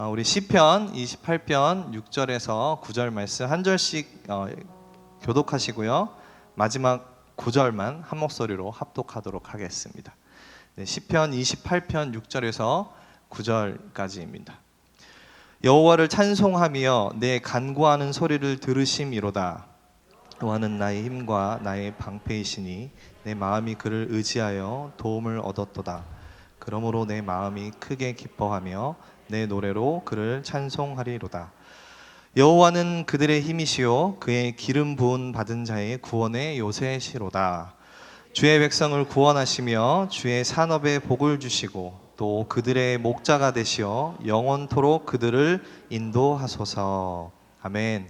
우리 시편 28편 6절에서 9절 말씀 한 절씩 교독하시고요. 마지막 9절만 한 목소리로 합독하도록 하겠습니다. 네, 시편 28편 6절에서 9절까지입니다. 여호와를 찬송하며 내 간구하는 소리를 들으심이로다. 여호와는 나의 힘과 나의 방패이시니 내 마음이 그를 의지하여 도움을 얻었도다. 그러므로 내 마음이 크게 기뻐하며 내 노래로 그를 찬송하리로다. 여호와는 그들의 힘이시요 그의 기름 부은 받은 자의 구원의 요새시로다. 주의 백성을 구원하시며 주의 산업에 복을 주시고 또 그들의 목자가 되시어 영원토록 그들을 인도하소서. 아멘.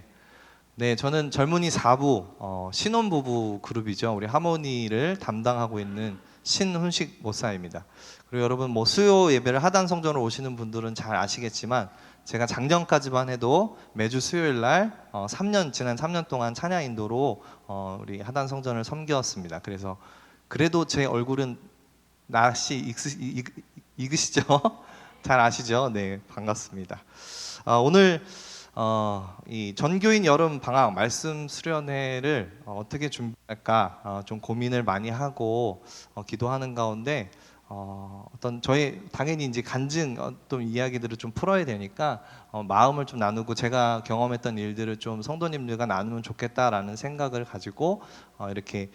네, 저는 젊은이 4부 신혼부부 그룹이죠. 우리 하모니를 담당하고 있는 신훈식 목사입니다. 그리고 여러분 수요 예배를 하단 성전으로 오시는 분들은 잘 아시겠지만 제가 작년까지만 해도 매주 수요일 날 지난 3년 동안 찬양 인도로 우리 하단 성전을 섬겼습니다. 그래도 제 얼굴은 낯이 익으시죠? 잘 아시죠? 네, 반갑습니다. 오늘 이 전교인 여름 방학 말씀 수련회를 어떻게 준비할까 좀 고민을 많이 하고 기도하는 가운데 저희 당연히 이제 간증 어떤 이야기들을 좀 풀어야 되니까 마음을 좀 나누고 제가 경험했던 일들을 좀 성도님들과 나누면 좋겠다라는 생각을 가지고 이렇게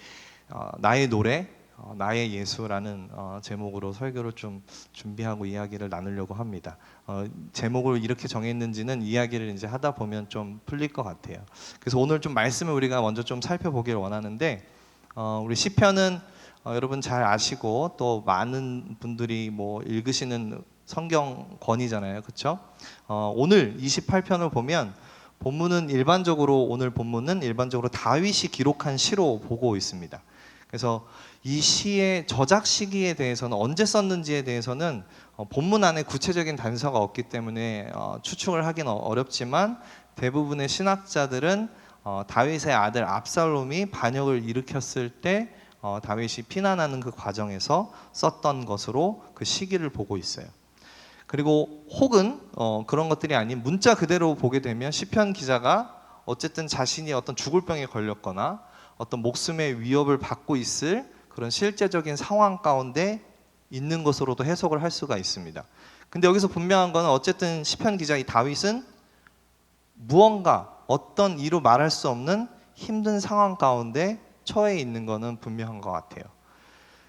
나의 노래 나의 예수라는 제목으로 설교를 좀 준비하고 이야기를 나누려고 합니다. 제목을 이렇게 정했는지는 이야기를 이제 하다 보면 좀 풀릴 것 같아요. 그래서 오늘 좀 말씀을 우리가 먼저 좀 살펴보기를 원하는데 우리 시편은 여러분 잘 아시고 또 많은 분들이 읽으시는 성경권이잖아요, 그렇죠? 오늘 28편을 보면 오늘 본문은 일반적으로 다윗이 기록한 시로 보고 있습니다. 그래서 이 시의 저작 시기에 대해서는 언제 썼는지에 대해서는 본문 안에 구체적인 단서가 없기 때문에 추측을 하기는 어렵지만 대부분의 신학자들은 다윗의 아들 압살롬이 반역을 일으켰을 때 다윗이 피난하는 그 과정에서 썼던 것으로 그 시기를 보고 있어요. 그리고 혹은 그런 것들이 아닌 문자 그대로 보게 되면 시편 기자가 어쨌든 자신이 어떤 죽을 병에 걸렸거나 어떤 목숨의 위협을 받고 있을 그런 실제적인 상황 가운데 있는 것으로도 해석을 할 수가 있습니다. 근데 여기서 분명한 거는 어쨌든 시편 기자 이 다윗은 무언가 어떤 이루 말할 수 없는 힘든 상황 가운데 처해 있는 거는 분명한 것 같아요.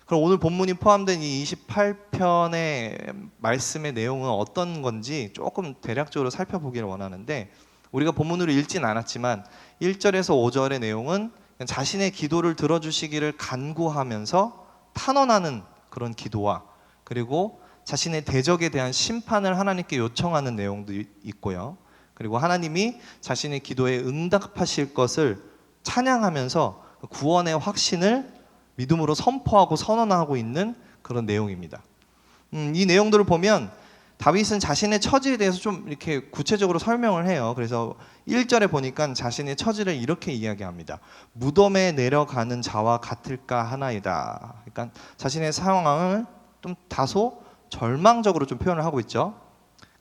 그럼 오늘 본문이 포함된 이 28편의 말씀의 내용은 어떤 건지 조금 대략적으로 살펴보기를 원하는데 우리가 본문으로 읽진 않았지만 1절에서 5절의 내용은 자신의 기도를 들어주시기를 간구하면서 탄원하는 그런 기도와 그리고 자신의 대적에 대한 심판을 하나님께 요청하는 내용도 있고요. 그리고 하나님이 자신의 기도에 응답하실 것을 찬양하면서 구원의 확신을 믿음으로 선포하고 선언하고 있는 그런 내용입니다. 이 내용들을 보면 다윗은 자신의 처지에 대해서 좀 이렇게 구체적으로 설명을 해요. 그래서 1절에 보니까 자신의 처지를 이렇게 이야기합니다. 무덤에 내려가는 자와 같을까 하나이다. 그러니까 자신의 상황을 좀 다소 절망적으로 좀 표현을 하고 있죠.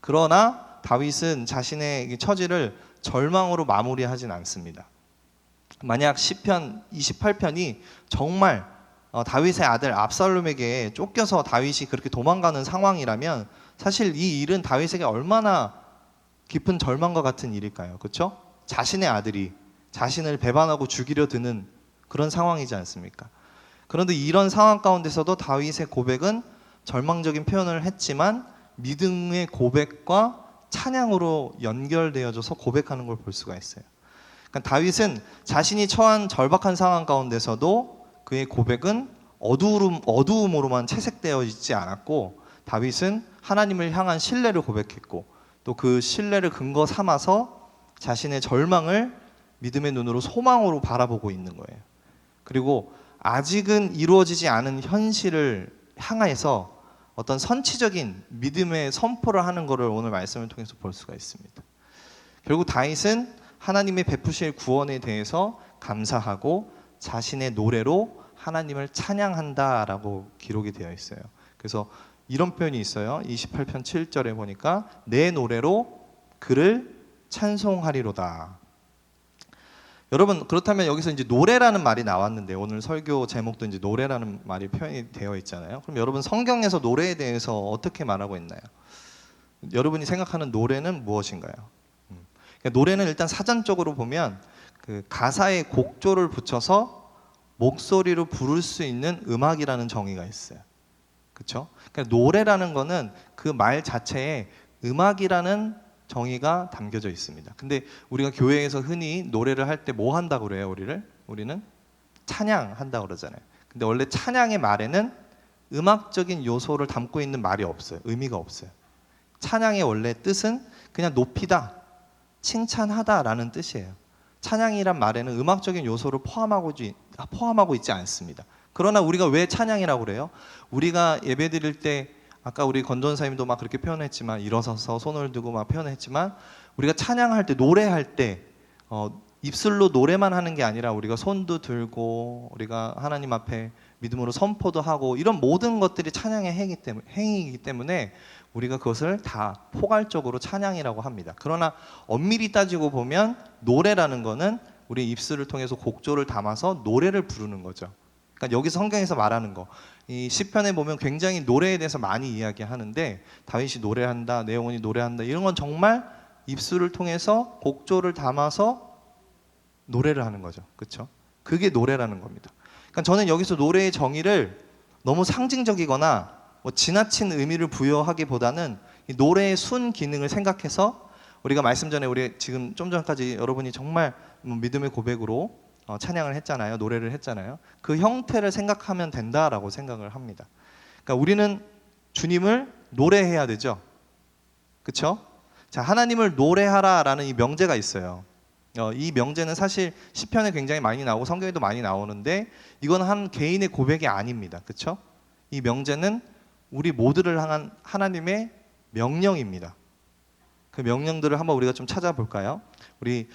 그러나 다윗은 자신의 처지를 절망으로 마무리하진 않습니다. 만약 시편 28편이 정말 다윗의 아들 압살롬에게 쫓겨서 다윗이 그렇게 도망가는 상황이라면 사실 이 일은 다윗에게 얼마나 깊은 절망과 같은 일일까요? 그렇죠? 자신의 아들이 자신을 배반하고 죽이려 드는 그런 상황이지 않습니까? 그런데 이런 상황 가운데서도 다윗의 고백은 절망적인 표현을 했지만 믿음의 고백과 찬양으로 연결되어져서 고백하는 걸 볼 수가 있어요. 그러니까 다윗은 자신이 처한 절박한 상황 가운데서도 그의 고백은 어두움으로만 채색되어 있지 않았고 다윗은 하나님을 향한 신뢰를 고백했고 또 그 신뢰를 근거 삼아서 자신의 절망을 믿음의 눈으로 소망으로 바라보고 있는 거예요. 그리고 아직은 이루어지지 않은 현실을 향해서 어떤 선치적인 믿음의 선포를 하는 것을 오늘 말씀을 통해서 볼 수가 있습니다. 결국 다윗은 하나님의 베푸실 구원에 대해서 감사하고 자신의 노래로 하나님을 찬양한다라고 기록이 되어 있어요. 그래서 이런 표현이 있어요. 28편 7절에 보니까 내 노래로 그를 찬송하리로다. 여러분, 그렇다면 여기서 이제 노래라는 말이 나왔는데, 오늘 설교 제목도 이제 노래라는 말이 표현이 되어 있잖아요. 그럼 여러분, 성경에서 노래에 대해서 어떻게 말하고 있나요? 여러분이 생각하는 노래는 무엇인가요? 그러니까 노래는 일단 사전적으로 보면 그 가사에 곡조를 붙여서 목소리로 부를 수 있는 음악이라는 정의가 있어요. 그렇죠? 그러니까 노래라는 거는 그 말 자체에 음악이라는 정의가 담겨져 있습니다. 근데 우리가 교회에서 흔히 노래를 할 때 뭐 한다고 그래요? 우리는 찬양한다고 그러잖아요. 근데 원래 찬양의 말에는 음악적인 요소를 담고 있는 말이 없어요. 의미가 없어요. 찬양의 원래 뜻은 그냥 높이다, 칭찬하다라는 뜻이에요. 찬양이란 말에는 음악적인 요소를 포함하고 있지 않습니다. 그러나 우리가 왜 찬양이라고 그래요? 우리가 예배 드릴 때 아까 우리 건전사님도 막 그렇게 표현했지만, 일어서서 손을 들고 막 표현했지만, 우리가 찬양할 때, 노래할 때 입술로 노래만 하는 게 아니라 우리가 손도 들고 우리가 하나님 앞에 믿음으로 선포도 하고, 이런 모든 것들이 찬양의 행위이기 때문에 우리가 그것을 다 포괄적으로 찬양이라고 합니다. 그러나 엄밀히 따지고 보면 노래라는 거는 우리 입술을 통해서 곡조를 담아서 노래를 부르는 거죠. 그러니까 여기 성경에서 말하는 거, 이 시편에 보면 굉장히 노래에 대해서 많이 이야기하는데, 다윗이 노래한다, 내 영혼이 노래한다, 이런 건 정말 입술을 통해서 곡조를 담아서 노래를 하는 거죠. 그렇죠? 그게 노래라는 겁니다. 그러니까 저는 여기서 노래의 정의를 너무 상징적이거나 지나친 의미를 부여하기보다는 이 노래의 순 기능을 생각해서, 우리가 말씀 전에 우리 지금 좀 전까지 여러분이 정말 믿음의 고백으로 찬양을 했잖아요. 노래를 했잖아요. 그 형태를 생각하면 된다라고 생각을 합니다. 그러니까 우리는 주님을 노래해야 되죠. 그렇죠? 자, 하나님을 노래하라라는 이 명제가 있어요. 이 명제는 사실 시편에 굉장히 많이 나오고 성경에도 많이 나오는데, 이건 한 개인의 고백이 아닙니다. 그렇죠? 이 명제는 우리 모두를 향한 하나님의 명령입니다. 그 명령들을 한번 우리가 좀 찾아볼까요? 우리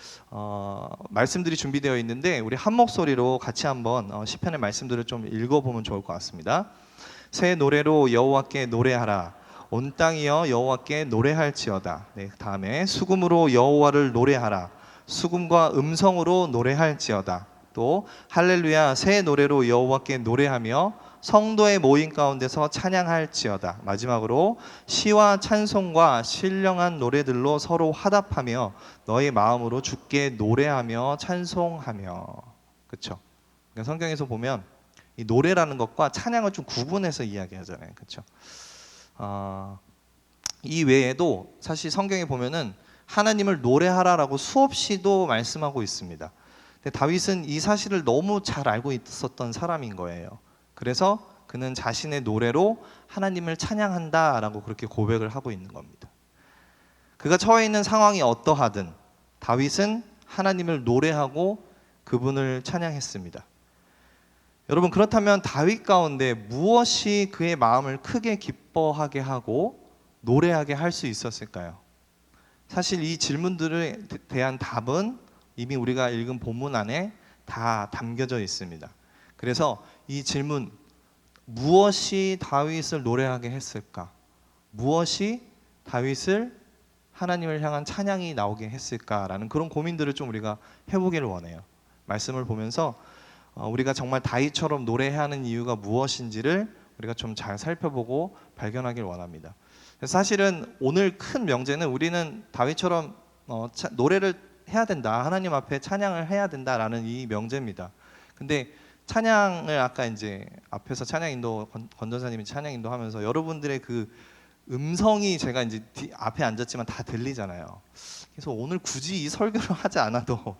말씀들이 준비되어 있는데, 우리 한 목소리로 같이 한번 시편의 말씀들을 좀 읽어보면 좋을 것 같습니다. 새 노래로 여호와께 노래하라. 온 땅이여 여호와께 노래할지어다. 네, 다음에 수금으로 여호와를 노래하라. 수금과 음성으로 노래할지어다. 또 할렐루야 새 노래로 여호와께 노래하며 성도의 모임 가운데서 찬양할지어다. 마지막으로 시와 찬송과 신령한 노래들로 서로 화답하며 너의 마음으로 주께 노래하며 찬송하며. 그렇죠? 그러니까 성경에서 보면 이 노래라는 것과 찬양을 좀 구분해서 이야기하잖아요. 그렇죠? 이 외에도 사실 성경에 보면은 하나님을 노래하라라고 수없이도 말씀하고 있습니다. 근데 다윗은 이 사실을 너무 잘 알고 있었던 사람인 거예요. 그래서 그는 자신의 노래로 하나님을 찬양한다라고 그렇게 고백을 하고 있는 겁니다. 그가 처해 있는 상황이 어떠하든 다윗은 하나님을 노래하고 그분을 찬양했습니다. 여러분, 그렇다면 다윗 가운데 무엇이 그의 마음을 크게 기뻐하게 하고 노래하게 할 수 있었을까요? 사실 이 질문들에 대한 답은 이미 우리가 읽은 본문 안에 다 담겨져 있습니다. 그래서 이 질문, 무엇이 다윗을 노래하게 했을까? 무엇이 다윗을 하나님을 향한 찬양이 나오게 했을까라는 그런 고민들을 좀 우리가 해보기를 원해요. 말씀을 보면서 우리가 정말 다윗처럼 노래해야 하는 이유가 무엇인지를 우리가 좀 잘 살펴보고 발견하길 원합니다. 사실은 오늘 큰 명제는 우리는 다윗처럼 노래를 해야 된다, 하나님 앞에 찬양을 해야 된다라는 이 명제입니다. 근데 찬양을 아까 이제 앞에서 찬양인도 건전사님이 찬양인도 하면서 여러분들의 그 음성이 제가 이제 앞에 앉았지만 다 들리잖아요. 그래서 오늘 굳이 이 설교를 하지 않아도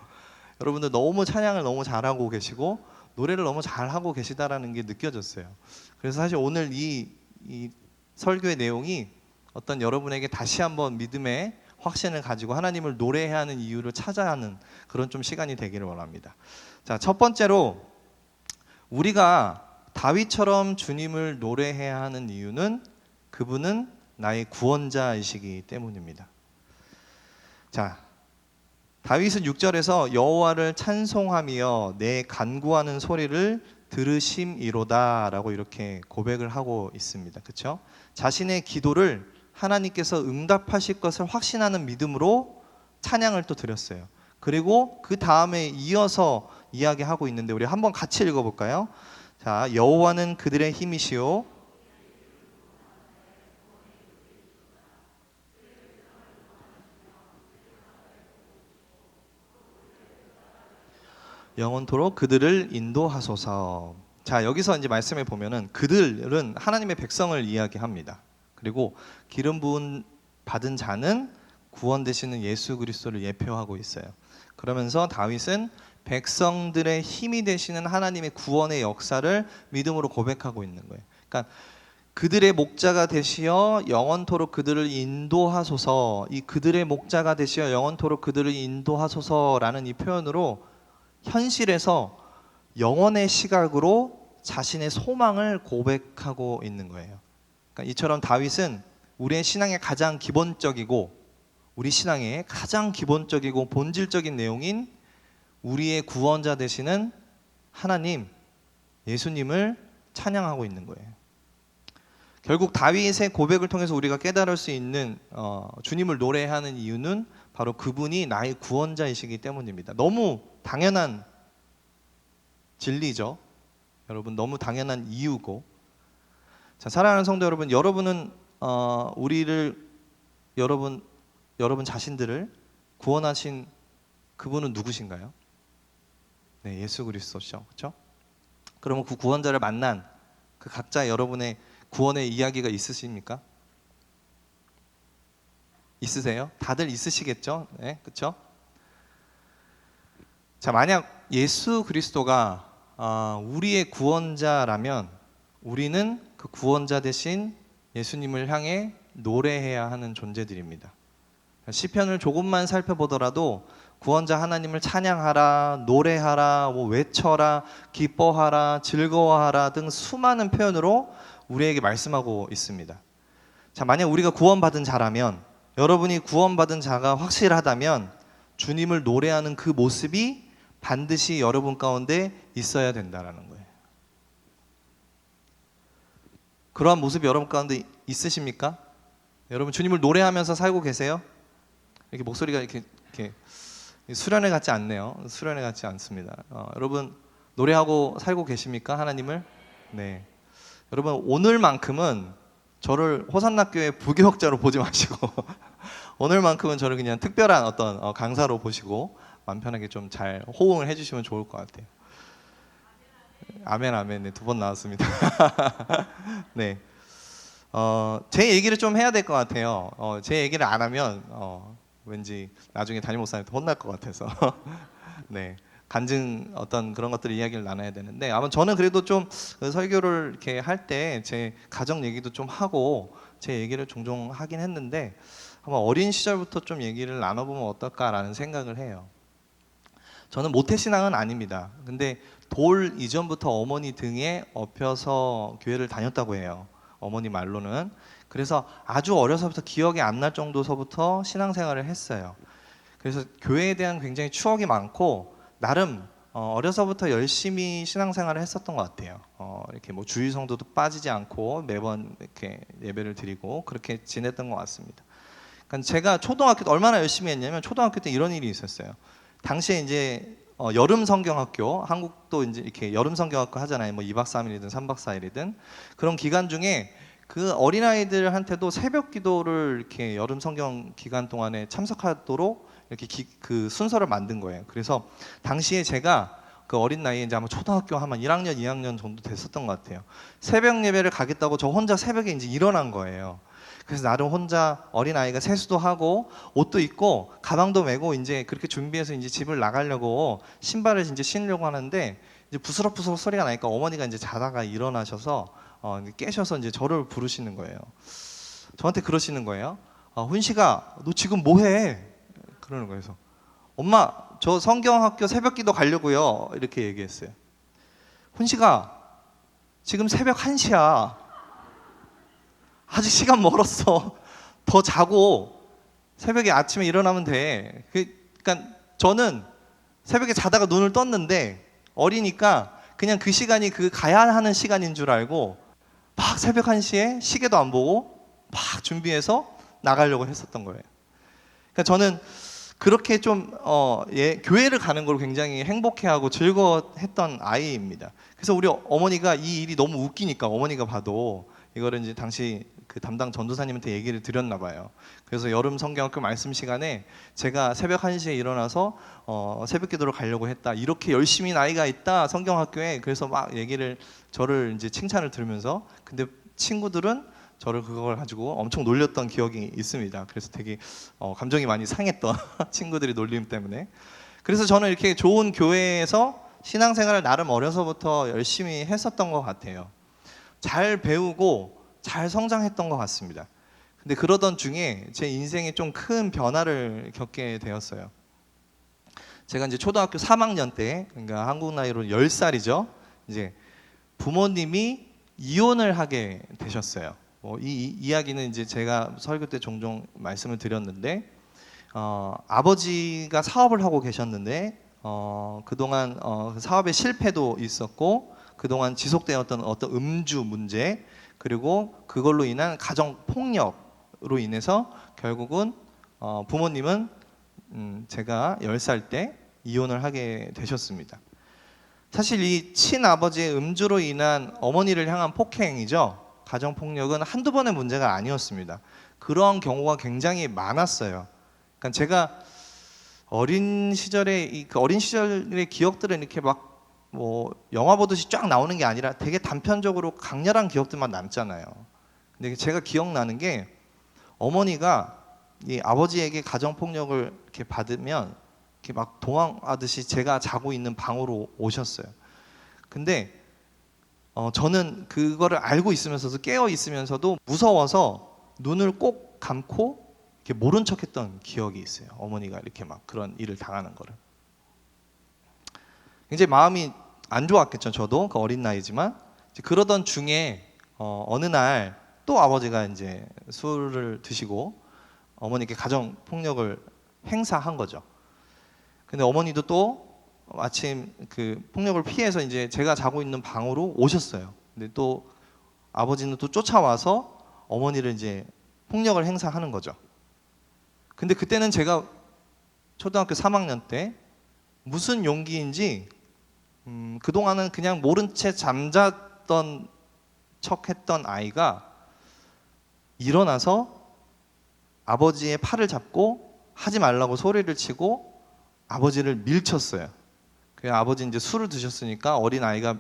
여러분들 너무 찬양을 너무 잘하고 계시고 노래를 너무 잘하고 계시다라는 게 느껴졌어요. 그래서 사실 오늘 이 설교의 내용이 어떤 여러분에게 다시 한번 믿음의 확신을 가지고 하나님을 노래해야 하는 이유를 찾아야 하는 그런 좀 시간이 되기를 원합니다. 자, 첫 번째로 우리가 다윗처럼 주님을 노래해야 하는 이유는 그분은 나의 구원자이시기 때문입니다. 자, 다윗은 6절에서 여호와를 찬송하며 내 간구하는 소리를 들으심이로다라고 이렇게 고백을 하고 있습니다. 그렇죠? 자신의 기도를 하나님께서 응답하실 것을 확신하는 믿음으로 찬양을 또 드렸어요. 그리고 그 다음에 이어서 이야기하고 있는데 우리 한번 같이 읽어볼까요? 자, 여호와는 그들의 힘이시요 영원토록 그들을 인도하소서. 자, 여기서 이제 말씀해 보면은 그들은 하나님의 백성을 이야기합니다. 그리고 기름 부은 받은 자는 구원 되시는 예수 그리스도를 예표하고 있어요. 그러면서 다윗은 백성들의 힘이 되시는 하나님의 구원의 역사를 믿음으로 고백하고 있는 거예요. 그러니까 그들의 목자가 되시어 영원토록 그들을 인도하소서. 이 그들의 목자가 되시어 영원토록 그들을 인도하소서라는 이 표현으로 현실에서 영원의 시각으로 자신의 소망을 고백하고 있는 거예요. 그러니까 이처럼 다윗은 우리의 신앙의 가장 기본적이고 우리 신앙의 가장 기본적이고 본질적인 내용인 우리의 구원자 되시는 하나님, 예수님을 찬양하고 있는 거예요. 결국 다윗의 고백을 통해서 우리가 깨달을 수 있는 주님을 노래하는 이유는 바로 그분이 나의 구원자이시기 때문입니다. 너무 당연한 진리죠. 여러분, 너무 당연한 이유고. 자, 사랑하는 성도 여러분, 여러분은 여러분 자신들을 구원하신 그분은 누구신가요? 네, 예수 그리스도죠. 그렇죠? 그러면 그 구원자를 만난 그 각자 여러분의 구원의 이야기가 있으십니까? 있으세요? 다들 있으시겠죠? 네, 그렇죠? 자, 만약 예수 그리스도가 우리의 구원자라면 우리는 그 구원자 대신 예수님을 향해 노래해야 하는 존재들입니다. 시편을 조금만 살펴보더라도 구원자 하나님을 찬양하라, 노래하라, 외쳐라, 기뻐하라, 즐거워하라 등 수많은 표현으로 우리에게 말씀하고 있습니다. 자, 만약 우리가 구원받은 자라면, 여러분이 구원받은 자가 확실하다면 주님을 노래하는 그 모습이 반드시 여러분 가운데 있어야 된다라는 거예요. 그러한 모습이 여러분 가운데 있으십니까? 여러분 주님을 노래하면서 살고 계세요? 이렇게 목소리가 이렇게 수련회 같지 않네요. 수련회 같지 않습니다. 여러분 노래하고 살고 계십니까? 하나님을? 네. 여러분 오늘만큼은 저를 호산나교회 부교역자로 보지 마시고 오늘만큼은 저를 그냥 특별한 어떤 강사로 보시고 마음 편하게 좀 잘 호응을 해주시면 좋을 것 같아요. 아멘, 아멘. 네, 2번 나왔습니다. 네. 제 얘기를 좀 해야 될 것 같아요. 제 얘기를 안 하면 왠지 나중에 담임 목사님한테 혼날 것 같아서 네, 간증 어떤 그런 것들을 이야기를 나눠야 되는데 아마 저는 그래도 좀 설교를 이렇게 할 때 제 가정 얘기도 좀 하고 제 얘기를 종종 하긴 했는데 아마 어린 시절부터 좀 얘기를 나눠보면 어떨까라는 생각을 해요. 저는 모태신앙은 아닙니다. 근데 돌 이전부터 어머니 등에 업혀서 교회를 다녔다고 해요. 어머니 말로는. 그래서 아주 어려서부터 기억이 안 날 정도서부터 신앙생활을 했어요. 그래서 교회에 대한 굉장히 추억이 많고 나름 어려서부터 열심히 신앙생활을 했었던 것 같아요. 이렇게 뭐 주일 성도도 빠지지 않고 매번 이렇게 예배를 드리고 그렇게 지냈던 것 같습니다. 그러니까 제가 초등학교 때 얼마나 열심히 했냐면 초등학교 때 이런 일이 있었어요. 당시에 이제 여름 성경학교, 한국도 이제 이렇게 여름 성경학교 하잖아요. 뭐 2박 3일이든 3박 4일이든 그런 기간 중에 그 어린아이들한테도 새벽 기도를 이렇게 여름 성경 기간 동안에 참석하도록 이렇게 그 순서를 만든 거예요. 그래서 당시에 제가 그 어린 나이에 이제 아마 초등학교 한 1학년, 2학년 정도 됐었던 것 같아요. 새벽 예배를 가겠다고 저 혼자 새벽에 이제 일어난 거예요. 그래서 나름 혼자 어린아이가 세수도 하고 옷도 입고 가방도 메고 이제 그렇게 준비해서 이제 집을 나가려고 신발을 이제 신으려고 하는데 이제 부스럭부스럭 소리가 나니까 어머니가 이제 자다가 일어나셔서 깨셔서 이제 저를 부르시는 거예요. 저한테 그러시는 거예요. 훈식아, 너 지금 뭐해? 그러는 거예요. 그래서 엄마, 저 성경학교 새벽기도 가려고요. 이렇게 얘기했어요. 훈식아, 지금 새벽 1시야. 아직 시간 멀었어. 더 자고 새벽에 아침에 일어나면 돼. 그러니까 저는 새벽에 자다가 눈을 떴는데 어리니까 그냥 그 시간이 그 가야 하는 시간인 줄 알고 막 새벽 1시에 시계도 안 보고 막 준비해서 나가려고 했었던 거예요. 그러니까 저는 그렇게 좀 교회를 가는 걸 굉장히 행복해하고 즐거워했던 아이입니다. 그래서 우리 어머니가 이 일이 너무 웃기니까 어머니가 봐도 이거를 이제 당시 그 담당 전도사님한테 얘기를 드렸나 봐요. 그래서 여름 성경학교 말씀 시간에 제가 새벽 1시에 일어나서 새벽 기도를 가려고 했다. 이렇게 열심히 아이가 있다 성경학교에. 그래서 막 저를 이제 칭찬을 들으면서, 근데 친구들은 저를 그걸 가지고 엄청 놀렸던 기억이 있습니다. 그래서 되게 감정이 많이 상했던 친구들이 놀림 때문에. 그래서 저는 이렇게 좋은 교회에서 신앙생활을 나름 어려서부터 열심히 했었던 것 같아요. 잘 배우고 잘 성장했던 것 같습니다. 근데 그러던 중에 제 인생에 좀 큰 변화를 겪게 되었어요. 제가 이제 초등학교 3학년 때, 그러니까 한국 나이로 10살이죠. 이제 부모님이 이혼을 하게 되셨어요. 이 이야기는 이제 제가 설교 때 종종 말씀을 드렸는데, 아버지가 사업을 하고 계셨는데 그동안 사업의 실패도 있었고, 그동안 지속되었던 어떤 음주 문제, 그리고 그걸로 인한 가정 폭력으로 인해서 결국은 부모님은 제가 10살 때 이혼을 하게 되셨습니다. 사실 이 친아버지의 음주로 인한 어머니를 향한 폭행이죠. 가정폭력은 한두 번의 문제가 아니었습니다. 그런 경우가 굉장히 많았어요. 그러니까 제가 어린 시절의 기억들은 이렇게 막 영화 보듯이 쫙 나오는 게 아니라 되게 단편적으로 강렬한 기억들만 남잖아요. 근데 제가 기억나는 게, 어머니가 이 아버지에게 가정폭력을 이렇게 받으면 이렇게 막 도망하듯이 제가 자고 있는 방으로 오셨어요. 근데 저는 그거를 알고 있으면서도, 깨어 있으면서도 무서워서 눈을 꼭 감고 이렇게 모른 척했던 기억이 있어요. 어머니가 이렇게 막 그런 일을 당하는 거를. 굉장히 마음이 안 좋았겠죠. 저도 그 어린 나이지만. 그러던 중에 어느 날 또 아버지가 이제 술을 드시고 어머니께 가정 폭력을 행사한 거죠. 근데 어머니도 또 마침 그 폭력을 피해서 이제 제가 자고 있는 방으로 오셨어요. 근데 또 아버지는 또 쫓아와서 어머니를 이제 폭력을 행사하는 거죠. 근데 그때는 제가 초등학교 3학년 때 무슨 용기인지 그동안은 그냥 모른 채 잠잤던 척했던 아이가 일어나서 아버지의 팔을 잡고 하지 말라고 소리를 치고 아버지를 밀쳤어요. 그래서 아버지 이제 술을 드셨으니까 어린 아이가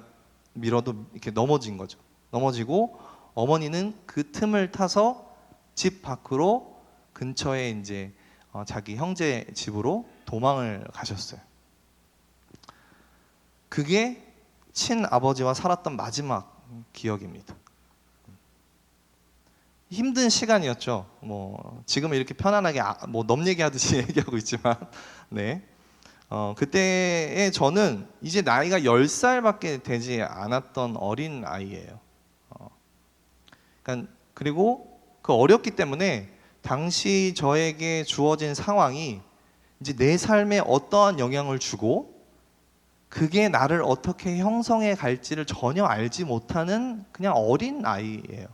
밀어도 이렇게 넘어진 거죠. 넘어지고 어머니는 그 틈을 타서 집 밖으로 근처에 이제 자기 형제 집으로 도망을 가셨어요. 그게 친아버지와 살았던 마지막 기억입니다. 힘든 시간이었죠. 지금은 이렇게 편안하게 넘 얘기하듯이 얘기하고 있지만, 네. 그때의 저는 이제 나이가 10살밖에 되지 않았던 어린 아이예요. 그리고 그 어렸기 때문에 당시 저에게 주어진 상황이 이제 내 삶에 어떠한 영향을 주고 그게 나를 어떻게 형성해 갈지를 전혀 알지 못하는 그냥 어린 아이예요.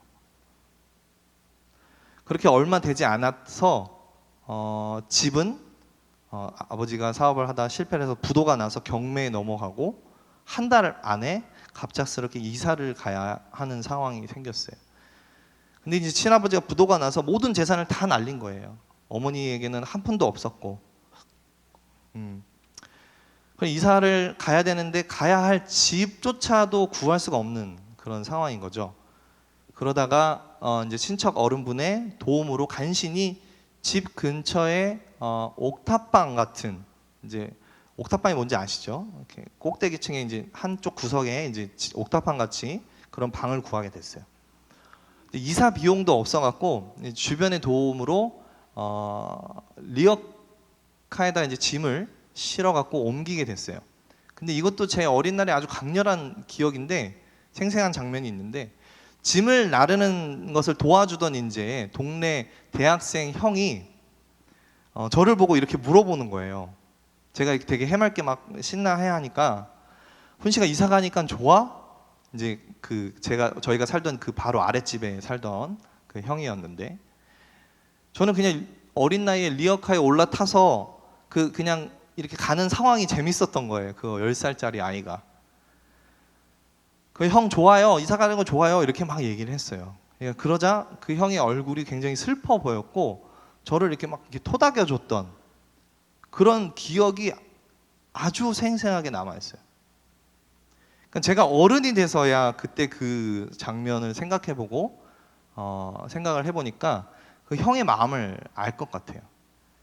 그렇게 얼마 되지 않아서 집은 아버지가 사업을 하다 실패를 해서 부도가 나서 경매에 넘어가고 한 달 안에 갑작스럽게 이사를 가야 하는 상황이 생겼어요. 근데 이제 친아버지가 부도가 나서 모든 재산을 다 날린 거예요. 어머니에게는 한 푼도 없었고. 이사를 가야 되는데 가야 할 집조차도 구할 수가 없는 그런 상황인 거죠. 그러다가 이제 친척 어른분의 도움으로 간신히 집 근처에 옥탑방 같은, 이제 옥탑방이 뭔지 아시죠? 이렇게 꼭대기층에 이제 한쪽 구석에 이제 옥탑방 같이 그런 방을 구하게 됐어요. 이사 비용도 없어갖고 주변의 도움으로 리어카에다 이제 짐을 실어갖고 옮기게 됐어요. 근데 이것도 제 어린 날에 아주 강렬한 기억인데, 생생한 장면이 있는데, 짐을 나르는 것을 도와주던 이제 동네 대학생 형이 저를 보고 이렇게 물어보는 거예요. 제가 되게 해맑게 막 신나해하니까 훈 씨가 이사 가니까 좋아? 이제 저희가 살던 그 바로 아랫집에 살던 그 형이었는데, 저는 그냥 어린 나이에 리어카에 올라타서 그냥 이렇게 가는 상황이 재밌었던 거예요. 그 10살짜리 아이가. 그 형 좋아요. 이사 가는 거 좋아요. 이렇게 막 얘기를 했어요. 그러니까 그러자 그 형의 얼굴이 굉장히 슬퍼 보였고 저를 이렇게 막 이렇게 토닥여 줬던 그런 기억이 아주 생생하게 남아 있어요. 그러니까 제가 어른이 돼서야 그때 그 장면을 생각해보고 생각을 해보니까 그 형의 마음을 알 것 같아요.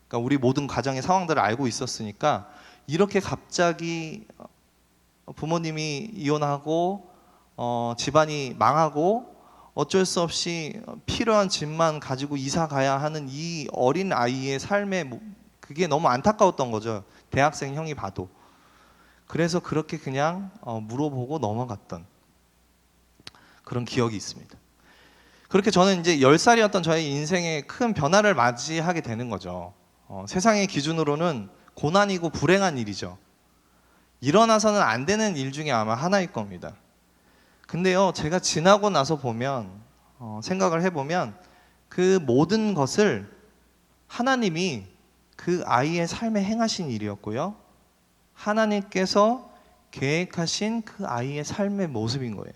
그러니까 우리 모든 가정의 상황들을 알고 있었으니까 이렇게 갑자기 부모님이 이혼하고 집안이 망하고 어쩔 수 없이 필요한 집만 가지고 이사 가야 하는 이 어린 아이의 삶에 그게 너무 안타까웠던 거죠. 대학생 형이 봐도. 그래서 그렇게 그냥 물어보고 넘어갔던 그런 기억이 있습니다. 그렇게 저는 이제 10살이었던 저의 인생에 큰 변화를 맞이하게 되는 거죠. 세상의 기준으로는 고난이고 불행한 일이죠. 일어나서는 안 되는 일 중에 아마 하나일 겁니다. 근데요, 제가 지나고 나서 보면 생각을 해보면 그 모든 것을 하나님이 그 아이의 삶에 행하신 일이었고요, 하나님께서 계획하신 그 아이의 삶의 모습인 거예요.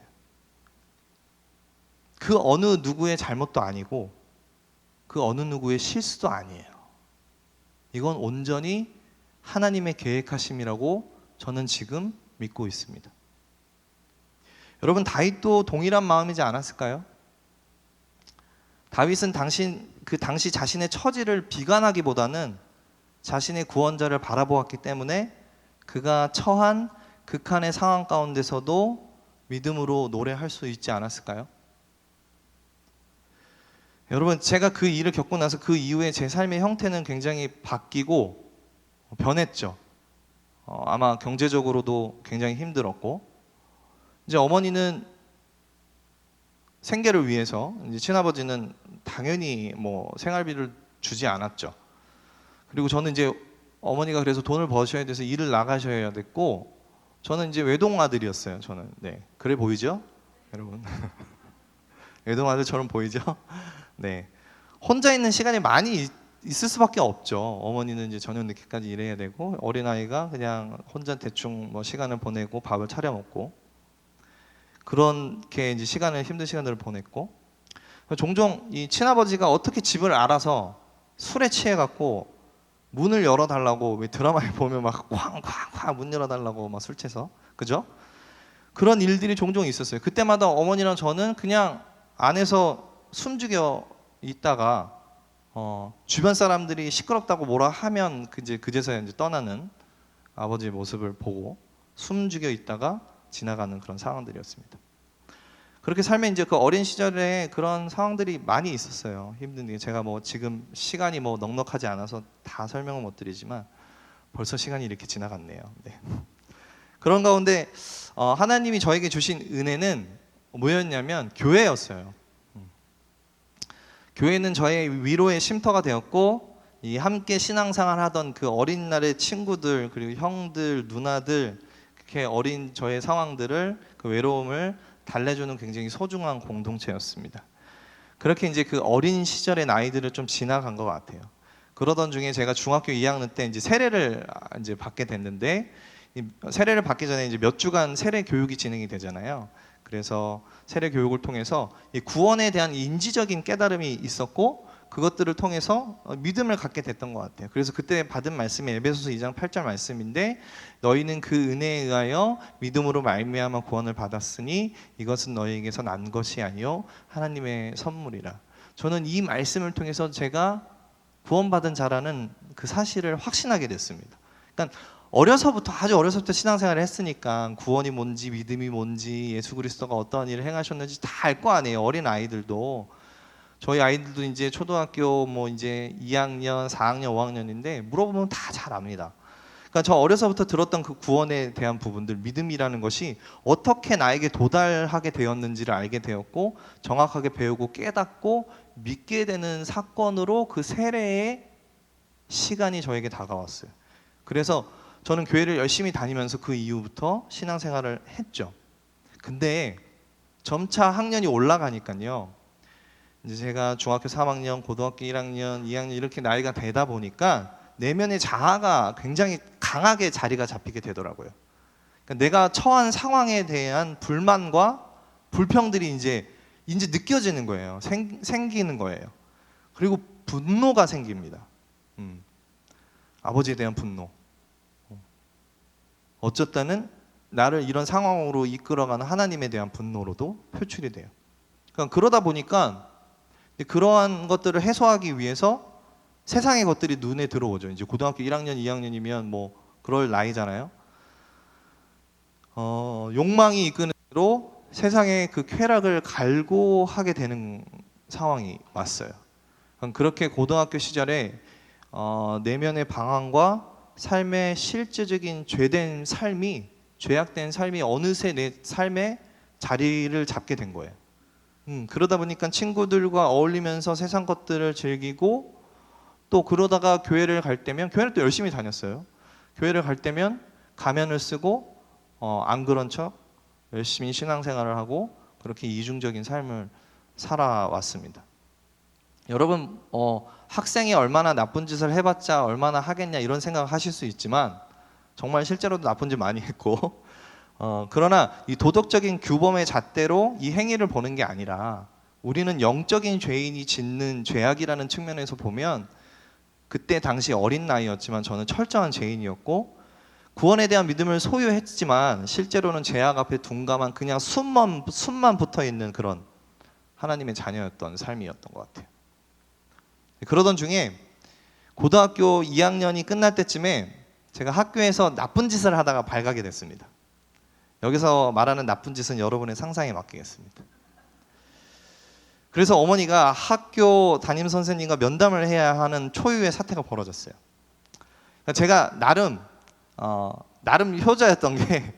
그 어느 누구의 잘못도 아니고 그 어느 누구의 실수도 아니에요. 이건 온전히 하나님의 계획하심이라고 저는 지금 믿고 있습니다. 여러분, 다윗도 동일한 마음이지 않았을까요? 다윗은 그 당시 자신의 처지를 비관하기보다는 자신의 구원자를 바라보았기 때문에 그가 처한 극한의 상황 가운데서도 믿음으로 노래할 수 있지 않았을까요? 여러분, 제가 그 일을 겪고 나서 그 이후에 제 삶의 형태는 굉장히 바뀌고 변했죠. 아마 경제적으로도 굉장히 힘들었고, 이제 어머니는 생계를 위해서, 이제 친아버지는 당연히 뭐 생활비를 주지 않았죠. 그리고 저는 이제 어머니가 그래서 돈을 버셔야 돼서 일을 나가셔야 됐고, 저는 이제 외동 아들이었어요. 저는. 네, 그래 보이죠, 여러분? 외동 아들처럼 보이죠? 네, 혼자 있는 시간이 많이 있을 수밖에 없죠. 어머니는 이제 저녁 늦게까지 일해야 되고, 어린 아이가 그냥 혼자 대충 뭐 시간을 보내고 밥을 차려 먹고, 그렇게 이제 힘든 시간들을 보냈고, 종종 이 친아버지가 어떻게 집을 알아서 술에 취해 갖고 문을 열어달라고, 왜 드라마에 보면 막 쾅쾅쾅 문 열어달라고 막 술 취해서, 그죠? 그런 일들이 종종 있었어요. 그때마다 어머니랑 저는 그냥 안에서 숨죽여 있다가 주변 사람들이 시끄럽다고 뭐라 하면 그제서야 이제 떠나는 아버지의 모습을 보고 숨죽여 있다가 지나가는 그런 상황들이었습니다. 그렇게 삶에 이제 그 어린 시절에 그런 상황들이 많이 있었어요. 힘든 게, 제가 뭐 지금 시간이 뭐 넉넉하지 않아서 다 설명을 못 드리지만 벌써 시간이 이렇게 지나갔네요. 네. 그런 가운데 하나님이 저에게 주신 은혜는 뭐였냐면 교회였어요. 교회는 저의 위로의 쉼터가 되었고, 이 함께 신앙생활 하던 그 어린 날의 친구들, 그리고 형들, 누나들, 그렇게 어린 저의 상황들을, 그 외로움을 달래주는 굉장히 소중한 공동체였습니다. 그렇게 이제 그 어린 시절의 나이들을 좀 지나간 것 같아요. 그러던 중에 제가 중학교 2학년 때 이제 세례를 이제 받게 됐는데, 이 세례를 받기 전에 이제 몇 주간 세례 교육이 진행이 되잖아요. 그래서 세례 교육을 통해서 이 구원에 대한 인지적인 깨달음이 있었고, 그것들을 통해서 믿음을 갖게 됐던 것 같아요. 그래서 그때 받은 말씀이 에베소서 2장 8절 말씀인데, 너희는 그 은혜에 의하여 믿음으로 말미암아 구원을 받았으니 이것은 너희에게서 난 것이 아니요 하나님의 선물이라. 저는 이 말씀을 통해서 제가 구원받은 자라는 그 사실을 확신하게 됐습니다. 그러니까 아주 어려서부터 신앙생활을 했으니까 구원이 뭔지, 믿음이 뭔지, 예수 그리스도가 어떠한 일을 행하셨는지 다 알 거 아니에요. 어린 아이들도. 저희 아이들도 이제 초등학교 뭐 이제 2학년, 4학년, 5학년인데 물어보면 다 잘 압니다. 그러니까 저 어려서부터 들었던 그 구원에 대한 부분들, 믿음이라는 것이 어떻게 나에게 도달하게 되었는지를 알게 되었고, 정확하게 배우고 깨닫고 믿게 되는 사건으로 그 세례의 시간이 저에게 다가왔어요. 그래서 저는 교회를 열심히 다니면서 그 이후부터 신앙생활을 했죠. 근데 점차 학년이 올라가니까요. 이제 제가 중학교 3학년, 고등학교 1학년, 2학년 이렇게 나이가 되다 보니까 내면의 자아가 굉장히 강하게 자리가 잡히게 되더라고요. 그러니까 내가 처한 상황에 대한 불만과 불평들이 이제 느껴지는 거예요. 생기는 거예요. 그리고 분노가 생깁니다. 아버지에 대한 분노. 어쩌다는 나를 이런 상황으로 이끌어가는 하나님에 대한 분노로도 표출이 돼요. 그러다 보니까 그러한 것들을 해소하기 위해서 세상의 것들이 눈에 들어오죠. 이제 고등학교 1학년, 2학년이면 뭐 그럴 나이잖아요. 욕망이 이끄는 대로 세상의 그 쾌락을 갈구하게 되는 상황이 왔어요. 그렇게 고등학교 시절에 내면의 방황과 삶의 실제적인 죄악된 삶이 어느새 내 삶에 자리를 잡게 된 거예요. 그러다 보니까 친구들과 어울리면서 세상 것들을 즐기고, 또 그러다가 교회를 갈 때면, 교회를 또 열심히 다녔어요. 교회를 갈 때면 가면을 쓰고 안 그런 척 열심히 신앙생활을 하고 그렇게 이중적인 삶을 살아왔습니다. 여러분, 학생이 얼마나 나쁜 짓을 해봤자 얼마나 하겠냐 이런 생각을 하실 수 있지만 정말 실제로도 나쁜 짓 많이 했고, 그러나 이 도덕적인 규범의 잣대로 이 행위를 보는 게 아니라 우리는 영적인 죄인이 짓는 죄악이라는 측면에서 보면, 그때 당시 어린 나이였지만 저는 철저한 죄인이었고 구원에 대한 믿음을 소유했지만 실제로는 죄악 앞에 둔감한 그냥 숨만 붙어 있는 그런 하나님의 자녀였던 삶이었던 것 같아요. 그러던 중에 고등학교 2학년이 끝날 때쯤에 제가 학교에서 나쁜 짓을 하다가 발각이 됐습니다. 여기서 말하는 나쁜 짓은 여러분의 상상에 맡기겠습니다. 그래서 어머니가 학교 담임 선생님과 면담을 해야 하는 초유의 사태가 벌어졌어요. 제가 나름 효자였던 게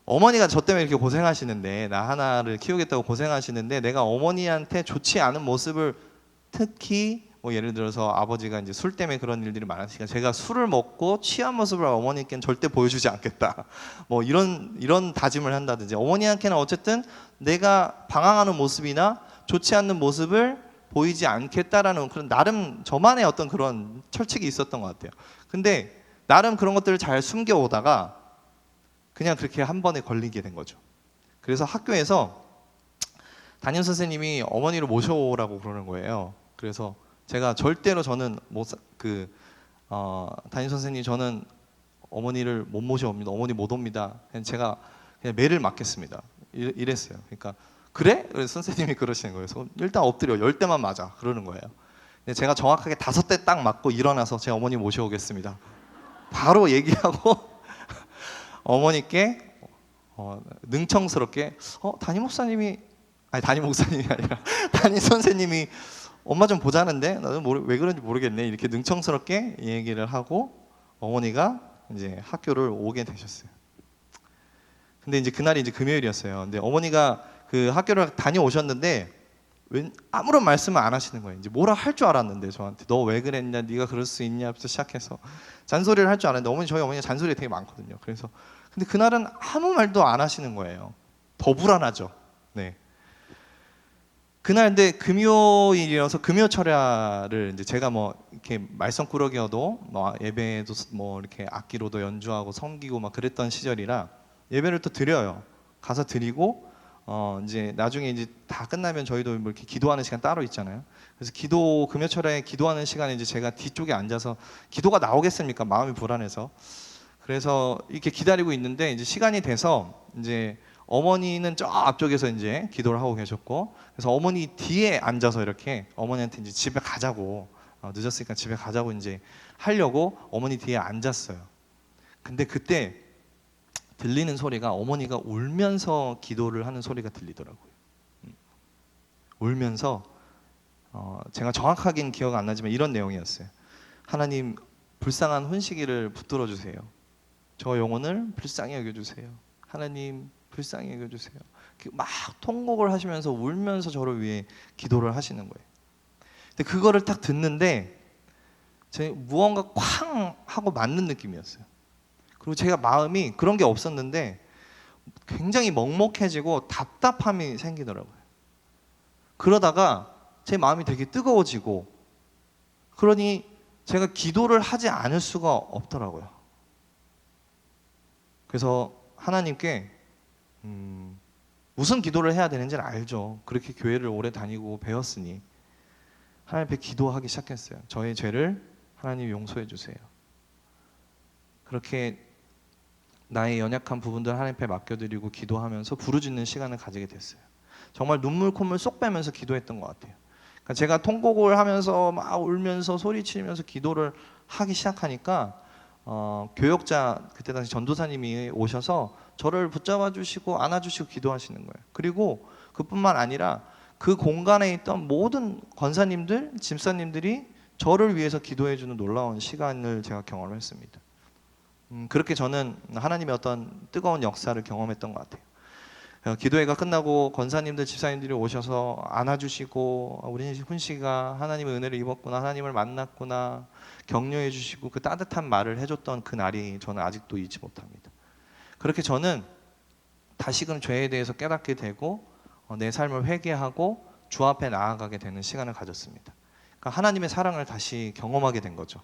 어머니가 저 때문에 이렇게 고생하시는데, 나 하나를 키우겠다고 고생하시는데 내가 어머니한테 좋지 않은 모습을, 특히 뭐 예를 들어서 아버지가 이제 술 때문에 그런 일들이 많으시니까 제가 술을 먹고 취한 모습을 어머니께는 절대 보여주지 않겠다, 뭐 이런 다짐을 한다든지, 어머니한테는 어쨌든 내가 방황하는 모습이나 좋지 않는 모습을 보이지 않겠다라는 그런 나름 저만의 어떤 그런 철칙이 있었던 것 같아요. 근데 나름 그런 것들을 잘 숨겨오다가 그냥 그렇게 한 번에 걸리게 된 거죠. 그래서 학교에서 담임 선생님이 어머니를 모셔오라고 그러는 거예요. 그래서 제가 절대로 저는 담임 선생님, 저는 어머니를 못 모셔옵니다. 어머니 못 옵니다. 제가 그냥 매를 맞겠습니다. 이랬어요. 그러니까 그래? 그래서 선생님이 그러시는 거예요. 그래서 일단 엎드려, 10대만 맞아 그러는 거예요. 근데 제가 정확하게 5대 딱 맞고 일어나서 제 어머니 모셔오겠습니다 바로 얘기하고 어머니께 능청스럽게 담임 목사님이 아니라 담임 선생님이 엄마 좀 보자는데 나도 왜 그런지 모르겠네, 이렇게 능청스럽게 얘기를 하고 어머니가 이제 학교를 오게 되셨어요. 근데 이제 그날이 이제 금요일이었어요. 근데 어머니가 그 학교를 다녀오셨는데 아무런 말씀을 안 하시는 거예요. 이제 뭐라 할 줄 알았는데 저한테 너 왜 그랬냐, 네가 그럴 수 있냐부터 시작해서 잔소리를 할 줄 알았는데, 저희 어머니가 잔소리가 되게 많거든요. 그래서 근데 그날은 아무 말도 안 하시는 거예요. 더 불안하죠. 네. 그날 근데 금요일이어서 금요철야를 이제 제가 뭐 이렇게 말썽꾸러기여도 뭐 예배에도 뭐 이렇게 악기로도 연주하고 섬기고 막 그랬던 시절이라 예배를 또 드려요. 가서 드리고 이제 나중에 이제 다 끝나면 저희도 뭐 이렇게 기도하는 시간 따로 있잖아요. 그래서 금요철에 기도하는 시간에 이제 제가 뒤쪽에 앉아서 기도가 나오겠습니까? 마음이 불안해서. 그래서 이렇게 기다리고 있는데 이제 시간이 돼서 이제 어머니는 저 앞쪽에서 이제 기도를 하고 계셨고, 그래서 어머니 뒤에 앉아서 이렇게 어머니한테 이제 집에 가자고, 늦었으니까 집에 가자고 이제 하려고 어머니 뒤에 앉았어요. 근데 그때 들리는 소리가 어머니가 울면서 기도를 하는 소리가 들리더라고요. 울면서 제가 정확하게는 기억 안 나지만 이런 내용이었어요. 하나님, 불쌍한 혼식이를 붙들어 주세요. 저 영혼을 불쌍히 여겨주세요. 하나님, 불쌍히 여겨주세요. 막 통곡을 하시면서 울면서 저를 위해 기도를 하시는 거예요. 근데 그거를 딱 듣는데 제 무언가 쾅 하고 맞는 느낌이었어요. 그리고 제가 마음이 그런 게 없었는데 굉장히 먹먹해지고 답답함이 생기더라고요. 그러다가 제 마음이 되게 뜨거워지고, 그러니 제가 기도를 하지 않을 수가 없더라고요. 그래서 하나님께 무슨 기도를 해야 되는지는 알죠. 그렇게 교회를 오래 다니고 배웠으니 하나님 앞에 기도하기 시작했어요. 저의 죄를 하나님 용서해 주세요. 그렇게 나의 연약한 부분들 하나님 앞에 맡겨드리고 기도하면서 부르짖는 시간을 가지게 됐어요. 정말 눈물 콧물 쏙 빼면서 기도했던 것 같아요. 그러니까 제가 통곡을 하면서 막 울면서 소리치면서 기도를 하기 시작하니까 교역자, 그때 당시 전도사님이 오셔서 저를 붙잡아 주시고 안아 주시고 기도하시는 거예요. 그리고 그뿐만 아니라 그 공간에 있던 모든 권사님들, 집사님들이 저를 위해서 기도해 주는 놀라운 시간을 제가 경험을 했습니다. 그렇게 저는 하나님의 어떤 뜨거운 역사를 경험했던 것 같아요. 기도회가 끝나고 권사님들, 집사님들이 오셔서 안아주시고 우리 훈씨가 하나님의 은혜를 입었구나, 하나님을 만났구나 격려해 주시고 그 따뜻한 말을 해줬던 그 날이 저는 아직도 잊지 못합니다. 그렇게 저는 다시금 죄에 대해서 깨닫게 되고 내 삶을 회개하고 주 앞에 나아가게 되는 시간을 가졌습니다. 그러니까 하나님의 사랑을 다시 경험하게 된 거죠.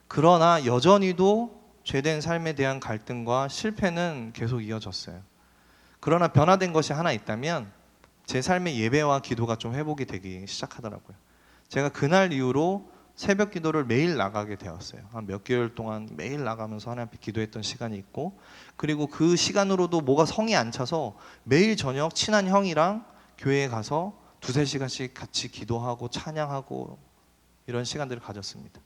그러나 여전히도 죄된 삶에 대한 갈등과 실패는 계속 이어졌어요. 그러나 변화된 것이 하나 있다면 제 삶의 예배와 기도가 좀 회복이 되기 시작하더라고요. 제가 그날 이후로 새벽 기도를 매일 나가게 되었어요. 한 몇 개월 동안 매일 나가면서 하나님 앞에 기도했던 시간이 있고, 그리고 그 시간으로도 뭐가 성이 안 차서 매일 저녁 친한 형이랑 교회에 가서 2-3시간씩 같이 기도하고 찬양하고 이런 시간들을 가졌습니다.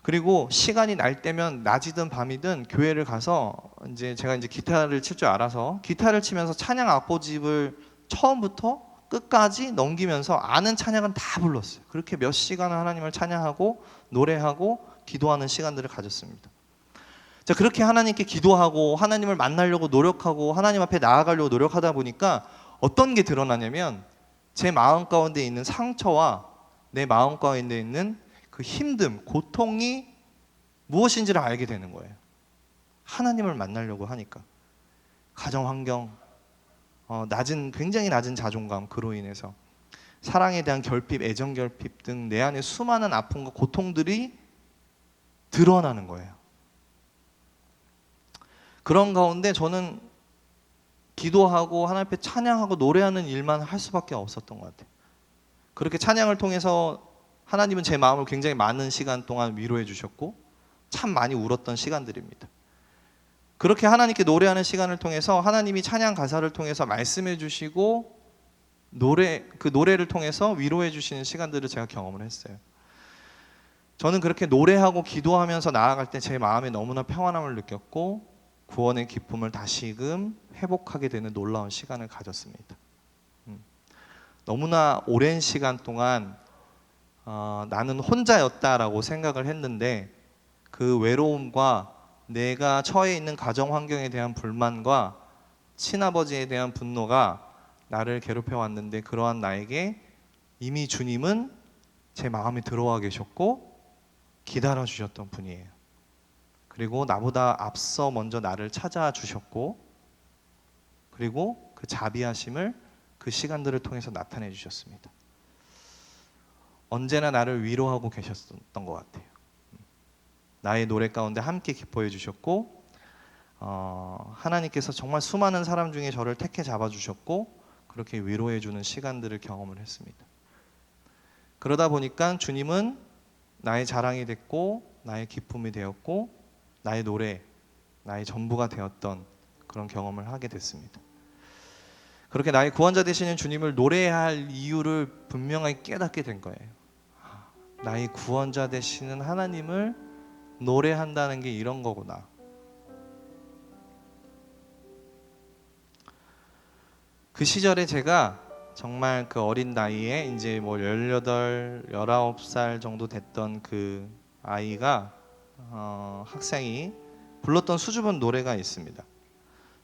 그리고 시간이 날 때면 낮이든 밤이든 교회를 가서 제가 이제 기타를 칠 줄 알아서 기타를 치면서 찬양 악보집을 처음부터 끝까지 넘기면서 아는 찬양은 다 불렀어요. 그렇게 몇 시간을 하나님을 찬양하고 노래하고 기도하는 시간들을 가졌습니다. 자, 그렇게 하나님께 기도하고 하나님을 만나려고 노력하고 하나님 앞에 나아가려고 노력하다 보니까 어떤 게 드러나냐면 제 마음 가운데 있는 상처와 내 마음 가운데 있는 그 힘듦, 고통이 무엇인지를 알게 되는 거예요. 하나님을 만나려고 하니까. 가정 환경, 굉장히 낮은 자존감, 그로 인해서 사랑에 대한 결핍, 애정 결핍 등 내 안에 수많은 아픔과 고통들이 드러나는 거예요. 그런 가운데 저는 기도하고 하나님 앞에 찬양하고 노래하는 일만 할 수밖에 없었던 것 같아요. 그렇게 찬양을 통해서 하나님은 제 마음을 굉장히 많은 시간 동안 위로해 주셨고 참 많이 울었던 시간들입니다. 그렇게 하나님께 노래하는 시간을 통해서 하나님이 찬양 가사를 통해서 말씀해 주시고 그 노래를 통해서 위로해 주시는 시간들을 제가 경험을 했어요. 저는 그렇게 노래하고 기도하면서 나아갈 때 제 마음에 너무나 평안함을 느꼈고 구원의 기쁨을 다시금 회복하게 되는 놀라운 시간을 가졌습니다. 너무나 오랜 시간 동안 나는 혼자였다라고 생각을 했는데 그 외로움과 내가 처해 있는 가정 환경에 대한 불만과 친아버지에 대한 분노가 나를 괴롭혀 왔는데 그러한 나에게 이미 주님은 제 마음에 들어와 계셨고 기다려 주셨던 분이에요. 그리고 나보다 앞서 먼저 나를 찾아와 주셨고 그리고 그 자비하심을 그 시간들을 통해서 나타내 주셨습니다. 언제나 나를 위로하고 계셨던 것 같아요. 나의 노래 가운데 함께 기뻐해 주셨고 하나님께서 정말 수많은 사람 중에 저를 택해 잡아 주셨고 그렇게 위로해 주는 시간들을 경험을 했습니다. 그러다 보니까 주님은 나의 자랑이 됐고 나의 기쁨이 되었고 나의 노래, 나의 전부가 되었던 그런 경험을 하게 됐습니다. 그렇게 나의 구원자 되시는 주님을 노래해야 할 이유를 분명하게 깨닫게 된 거예요. 나의 구원자 되시는 하나님을 노래한다는 게 이런 거구나. 그 시절에 제가 정말 그 어린 나이에 이제 뭐 18, 19살 정도 됐던 그 아이가 학생이 불렀던 수줍은 노래가 있습니다.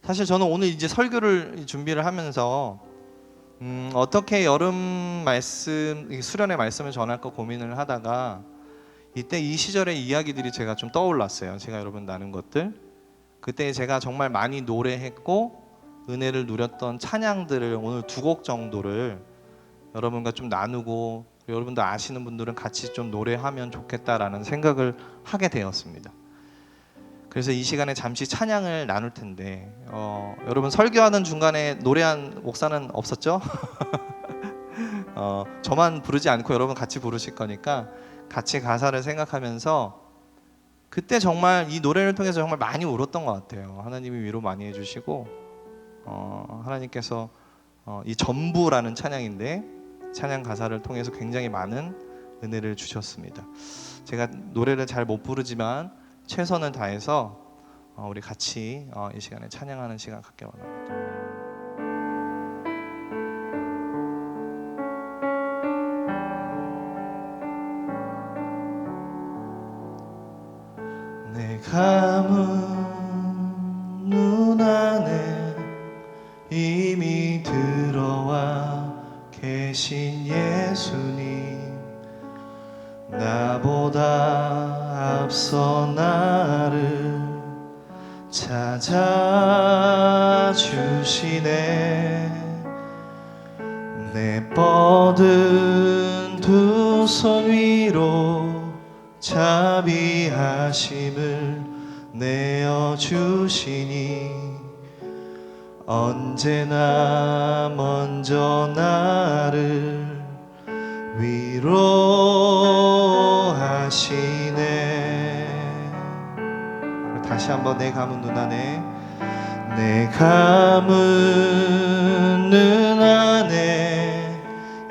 사실 저는 오늘 이제 설교를 준비를 하면서 어떻게 여름 말씀, 수련의 말씀을 전할까 고민을 하다가 이때 이 시절의 이야기들이 제가 좀 떠올랐어요. 제가 여러분 나눈 것들, 그때 제가 정말 많이 노래했고 은혜를 누렸던 찬양들을 오늘 2곡 정도를 여러분과 좀 나누고, 여러분도 아시는 분들은 같이 좀 노래하면 좋겠다라는 생각을 하게 되었습니다. 그래서 이 시간에 잠시 찬양을 나눌 텐데, 여러분 설교하는 중간에 노래한 목사는 없었죠? 저만 부르지 않고 여러분 같이 부르실 거니까 같이 가사를 생각하면서, 그때 정말 이 노래를 통해서 정말 많이 울었던 것 같아요. 하나님이 위로 많이 해주시고, 하나님께서 이 전부라는 찬양인데 찬양 가사를 통해서 굉장히 많은 은혜를 주셨습니다. 제가 노래를 잘 못 부르지만 최선을 다해서 우리 같이 이 시간에 찬양하는 시간 갖기 원합니다. 내 감은 눈 안에 이미 들어와 계신 예수님, 나보다 앞서 나를 찾아주시네. 내 뻗은 두 손 위로 자비하심을 내어주시니, 언제나 먼저 나를 위로하시네. 다시 한번 내 감은 눈 안에, 내 감은 눈 안에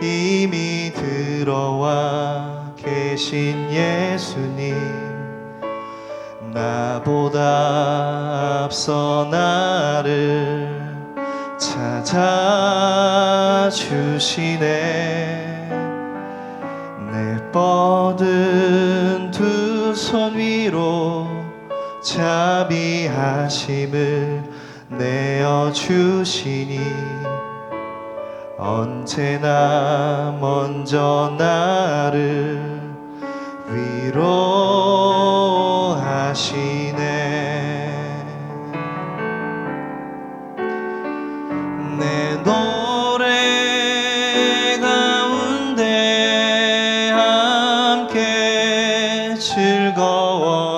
이미 들어와 계신 예수님, 나보다 앞서 나를 찾아주시네. 내 뻗은 두 손 위로 자비하심을 내어주시니, 언제나 먼저 나를 위로하시네. 내 노래 가운데 함께 즐거워하시는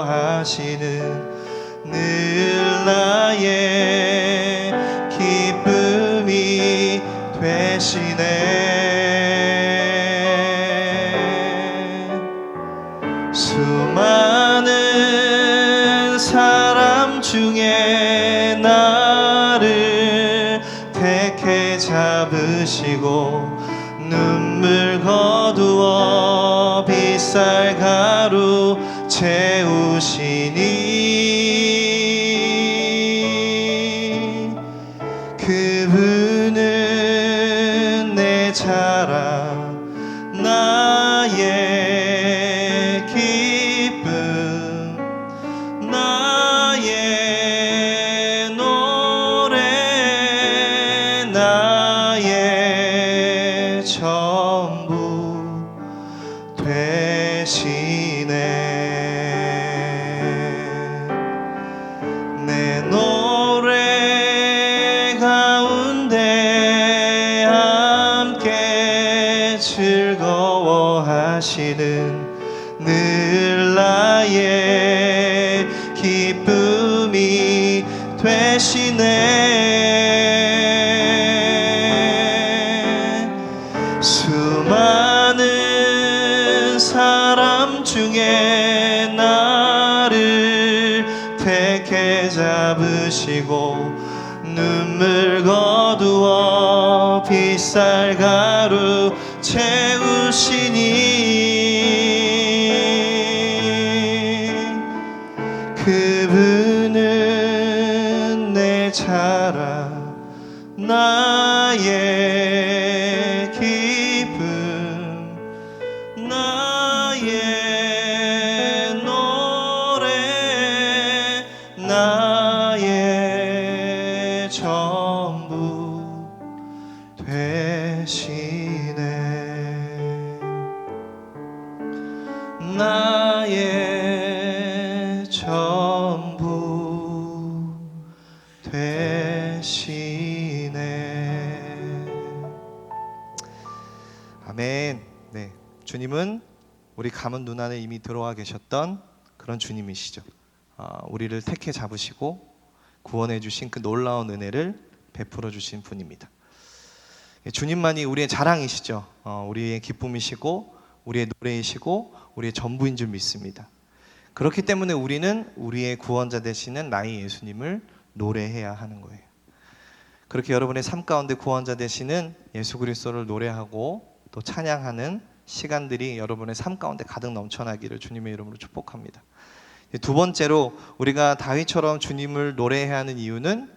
늘 나의 기쁨이 되시네. 수많은 사람 중에 나를 택해 잡으시고 눈물 거두어 빗살 가루 채우시니, 그분은 내 자랑, 나의 기쁨, 나의 노래, 나의 전부 되시네. 내 노래 가운데 함께 즐거워하시는 늘 나의 기쁨이 되시네. 수많은 사람 중에 나를 택해 잡으시고 눈물 거두어 빗살 가루 채우시니, 그분은 내 자랑, 나의 기쁨, 나의 노래, 나의 전부 되시네. 나의 전부 되시네. 아멘. 네, 주님은 우리 가문 눈 안에 이미 들어와 계셨던 그런 주님이시죠. 우리를 택해 잡으시고 구원해 주신 그 놀라운 은혜를 베풀어 주신 분입니다. 주님만이 우리의 자랑이시죠. 우리의 기쁨이시고 우리의 노래이시고 우리의 전부인 줄 믿습니다. 그렇기 때문에 우리는 우리의 구원자 되시는 나의 예수님을 노래해야 하는 거예요. 그렇게 여러분의 삶 가운데 구원자 되시는 예수 그리스도를 노래하고 또 찬양하는 시간들이 여러분의 삶 가운데 가득 넘쳐나기를 주님의 이름으로 축복합니다. 두 번째로 우리가 다윗처럼 주님을 노래해야 하는 이유는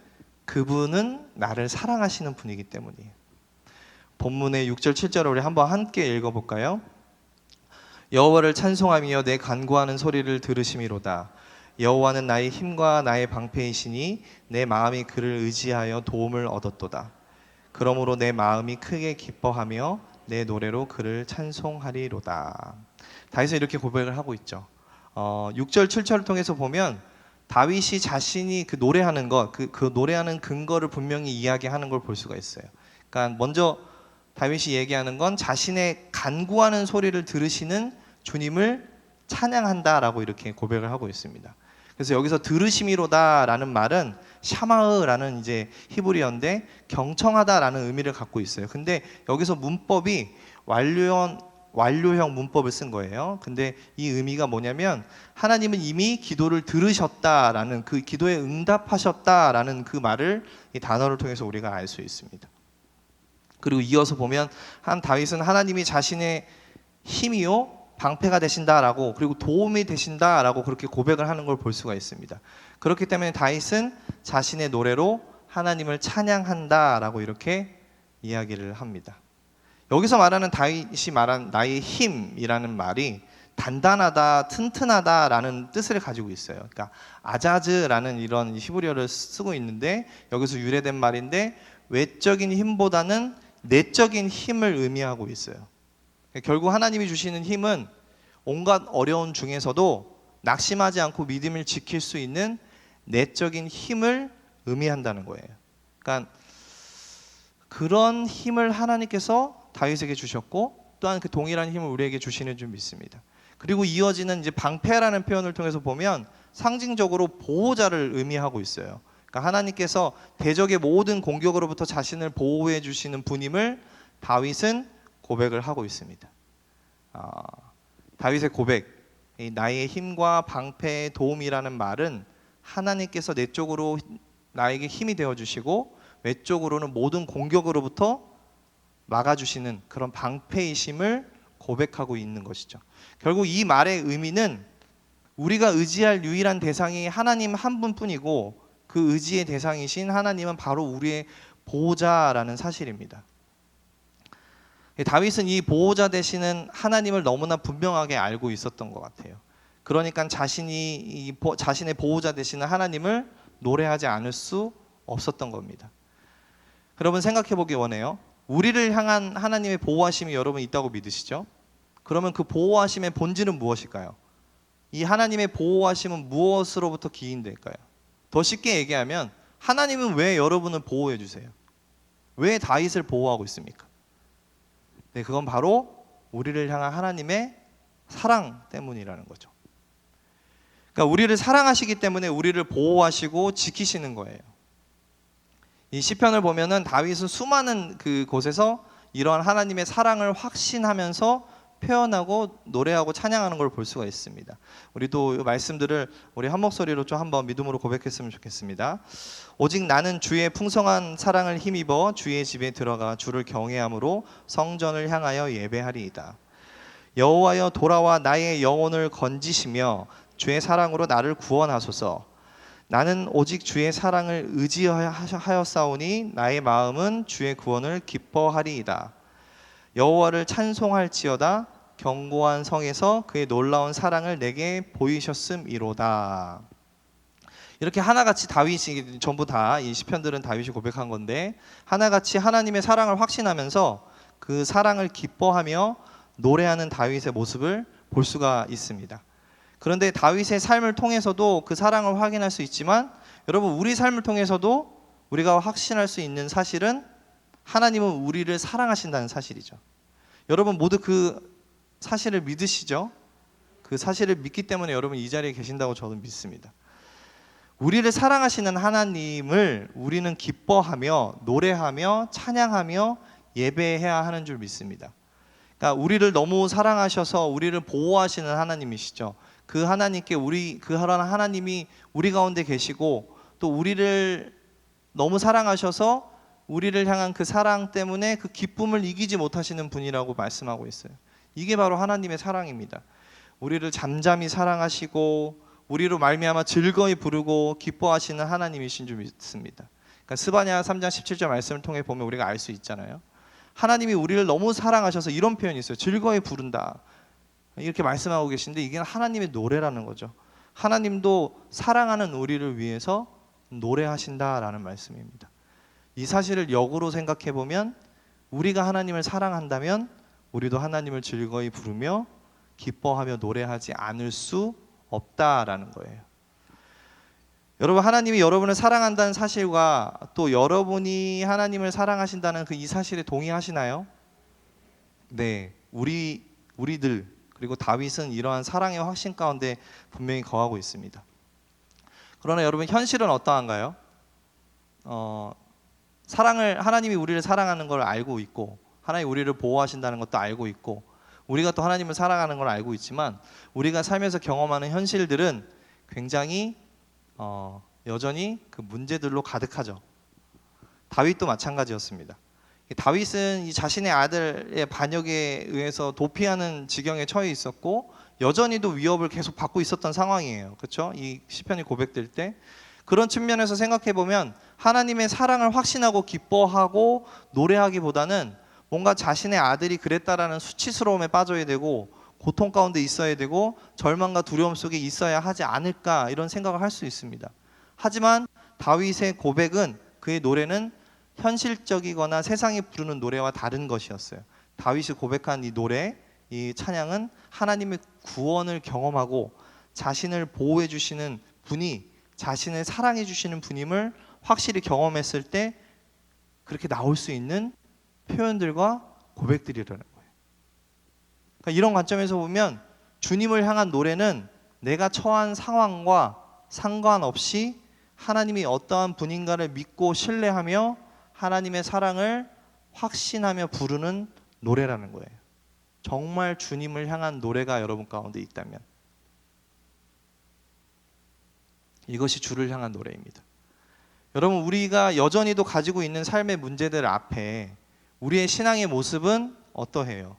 그분은 나를 사랑하시는 분이기 때문이에요. 본문의 6절 7절을 우리 한번 함께 읽어볼까요? 여호와를 찬송하며 내 간구하는 소리를 들으심이로다. 여호와는 나의 힘과 나의 방패이시니 내 마음이 그를 의지하여 도움을 얻었도다. 그러므로 내 마음이 크게 기뻐하며 내 노래로 그를 찬송하리로다. 다윗은 이렇게 고백을 하고 있죠. 6절 7절을 통해서 보면 다윗이 자신이 그 노래하는 것, 그 노래하는 근거를 분명히 이야기하는 걸 볼 수가 있어요. 그러니까 먼저 다윗이 얘기하는 건 자신의 간구하는 소리를 들으시는 주님을 찬양한다라고 이렇게 고백을 하고 있습니다. 그래서 여기서 들으심이로다라는 말은 샤마흐라는 이제 히브리어인데 경청하다라는 의미를 갖고 있어요. 근데 여기서 문법이 완료형 문법을 쓴 거예요. 근데 이 의미가 뭐냐면 하나님은 이미 기도를 들으셨다라는, 그 기도에 응답하셨다라는 그 말을 이 단어를 통해서 우리가 알 수 있습니다. 그리고 이어서 보면 다윗은 하나님이 자신의 힘이요 방패가 되신다라고, 그리고 도움이 되신다라고 그렇게 고백을 하는 걸 볼 수가 있습니다. 그렇기 때문에 다윗은 자신의 노래로 하나님을 찬양한다라고 이렇게 이야기를 합니다. 여기서 말하는 다윗이 말한 나의 힘이라는 말이 단단하다, 튼튼하다라는 뜻을 가지고 있어요. 그러니까 아자즈라는 이런 히브리어를 쓰고 있는데 여기서 유래된 말인데 외적인 힘보다는 내적인 힘을 의미하고 있어요. 결국 하나님이 주시는 힘은 온갖 어려운 중에서도 낙심하지 않고 믿음을 지킬 수 있는 내적인 힘을 의미한다는 거예요. 그러니까 그런 힘을 하나님께서 다윗에게 주셨고 또한 그 동일한 힘을 우리에게 주시는 줄 믿습니다. 그리고 이어지는 이제 방패라는 표현을 통해서 보면 상징적으로 보호자를 의미하고 있어요. 그러니까 하나님께서 대적의 모든 공격으로부터 자신을 보호해 주시는 분임을 다윗은 고백을 하고 있습니다. 다윗의 고백, 나의 힘과 방패의 도움이라는 말은 하나님께서 내적으로 나에게 힘이 되어주시고 외적으로는 모든 공격으로부터 막아주시는 그런 방패이심을 고백하고 있는 것이죠. 결국 이 말의 의미는 우리가 의지할 유일한 대상이 하나님 한 분뿐이고 그 의지의 대상이신 하나님은 바로 우리의 보호자라는 사실입니다. 다윗은 이 보호자 되시는 하나님을 너무나 분명하게 알고 있었던 것 같아요. 그러니까 자신의 보호자 되시는 하나님을 노래하지 않을 수 없었던 겁니다. 여러분 생각해 보기 원해요. 우리를 향한 하나님의 보호하심이 여러분 있다고 믿으시죠? 그러면 그 보호하심의 본질은 무엇일까요? 이 하나님의 보호하심은 무엇으로부터 기인될까요? 더 쉽게 얘기하면 하나님은 왜 여러분을 보호해 주세요? 왜 다윗을 보호하고 있습니까? 네, 그건 바로 우리를 향한 하나님의 사랑 때문이라는 거죠. 그러니까 우리를 사랑하시기 때문에 우리를 보호하시고 지키시는 거예요. 이 시편을 보면은 다윗은 수많은 그 곳에서 이러한 하나님의 사랑을 확신하면서 표현하고 노래하고 찬양하는 걸 볼 수가 있습니다. 우리도 이 말씀들을 우리 한 목소리로 좀 한번 믿음으로 고백했으면 좋겠습니다. 오직 나는 주의 풍성한 사랑을 힘입어 주의 집에 들어가 주를 경외함으로 성전을 향하여 예배하리이다. 여호와여 돌아와 나의 영혼을 건지시며 주의 사랑으로 나를 구원하소서. 나는 오직 주의 사랑을 의지하였사오니 나의 마음은 주의 구원을 기뻐하리이다. 여호와를 찬송할지어다. 견고한 성에서 그의 놀라운 사랑을 내게 보이셨음이로다. 이렇게 하나같이 다윗이 전부 다 이 시편들은 다윗이 고백한 건데 하나같이 하나님의 사랑을 확신하면서 그 사랑을 기뻐하며 노래하는 다윗의 모습을 볼 수가 있습니다. 그런데 다윗의 삶을 통해서도 그 사랑을 확인할 수 있지만 여러분 우리 삶을 통해서도 우리가 확신할 수 있는 사실은 하나님은 우리를 사랑하신다는 사실이죠. 여러분 모두 그 사실을 믿으시죠? 그 사실을 믿기 때문에 여러분 이 자리에 계신다고 저는 믿습니다. 우리를 사랑하시는 하나님을 우리는 기뻐하며 노래하며 찬양하며 예배해야 하는 줄 믿습니다. 그러니까 우리를 너무 사랑하셔서 우리를 보호하시는 하나님이시죠. 그 하나님께 그 하나님이 우리 가운데 계시고 또 우리를 너무 사랑하셔서 우리를 향한 그 사랑 때문에 그 기쁨을 이기지 못하시는 분이라고 말씀하고 있어요. 이게 바로 하나님의 사랑입니다. 우리를 잠잠히 사랑하시고 우리로 말미암아 즐거이 부르고 기뻐하시는 하나님이신 줄 믿습니다. 그러니까 스바냐 3장 17절 말씀을 통해 보면 우리가 알 수 있잖아요. 하나님이 우리를 너무 사랑하셔서 이런 표현이 있어요. 즐거이 부른다. 이렇게 말씀하고 계신데 이게 하나님의 노래라는 거죠. 하나님도 사랑하는 우리를 위해서 노래하신다라는 말씀입니다. 이 사실을 역으로 생각해 보면 우리가 하나님을 사랑한다면 우리도 하나님을 즐거이 부르며 기뻐하며 노래하지 않을 수 없다라는 거예요. 여러분 하나님이 여러분을 사랑한다는 사실과 또 여러분이 하나님을 사랑하신다는 그 이 사실에 동의하시나요? 네, 우리들 그리고 다윗은 이러한 사랑의 확신 가운데 분명히 거하고 있습니다. 그러나 여러분 현실은 어떠한가요? 하나님이 우리를 사랑하는 걸 알고 있고 하나님이 우리를 보호하신다는 것도 알고 있고 우리가 또 하나님을 사랑하는 걸 알고 있지만 우리가 살면서 경험하는 현실들은 굉장히 여전히 그 문제들로 가득하죠. 다윗도 마찬가지였습니다. 다윗은 이 자신의 아들의 반역에 의해서 도피하는 지경에 처해 있었고 여전히도 위협을 계속 받고 있었던 상황이에요. 그렇죠? 이 시편이 고백될 때 그런 측면에서 생각해 보면 하나님의 사랑을 확신하고 기뻐하고 노래하기보다는 뭔가 자신의 아들이 그랬다라는 수치스러움에 빠져야 되고 고통 가운데 있어야 되고 절망과 두려움 속에 있어야 하지 않을까 이런 생각을 할 수 있습니다. 하지만 다윗의 고백은 그의 노래는 현실적이거나 세상이 부르는 노래와 다른 것이었어요. 다윗이 고백한 이 노래, 이 찬양은 하나님의 구원을 경험하고 자신을 보호해 주시는 분이 자신을 사랑해 주시는 분임을 확실히 경험했을 때 그렇게 나올 수 있는 표현들과 고백들이라는 거예요. 그러니까 이런 관점에서 보면 주님을 향한 노래는 내가 처한 상황과 상관없이 하나님이 어떠한 분인가를 믿고 신뢰하며 하나님의 사랑을 확신하며 부르는 노래라는 거예요. 정말 주님을 향한 노래가 여러분 가운데 있다면 이것이 주를 향한 노래입니다. 여러분 우리가 여전히도 가지고 있는 삶의 문제들 앞에 우리의 신앙의 모습은 어떠해요?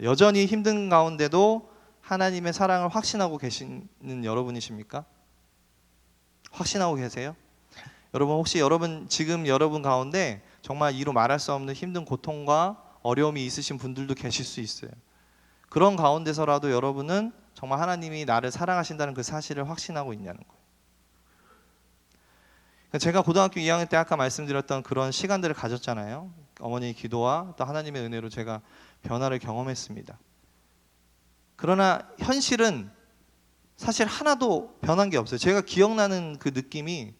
여전히 힘든 가운데도 하나님의 사랑을 확신하고 계시는 여러분이십니까? 확신하고 계세요? 여러분 혹시 지금 여러분 가운데 정말 이루 말할 수 없는 힘든 고통과 어려움이 있으신 분들도 계실 수 있어요. 그런 가운데서라도 여러분은 정말 하나님이 나를 사랑하신다는 그 사실을 확신하고 있냐는 거예요. 제가 고등학교 2학년 때 아까 말씀드렸던 그런 시간들을 가졌잖아요. 어머니의 기도와 또 하나님의 은혜로 제가 변화를 경험했습니다. 그러나 현실은 사실 하나도 변한 게 없어요. 제가 기억나는 그 느낌이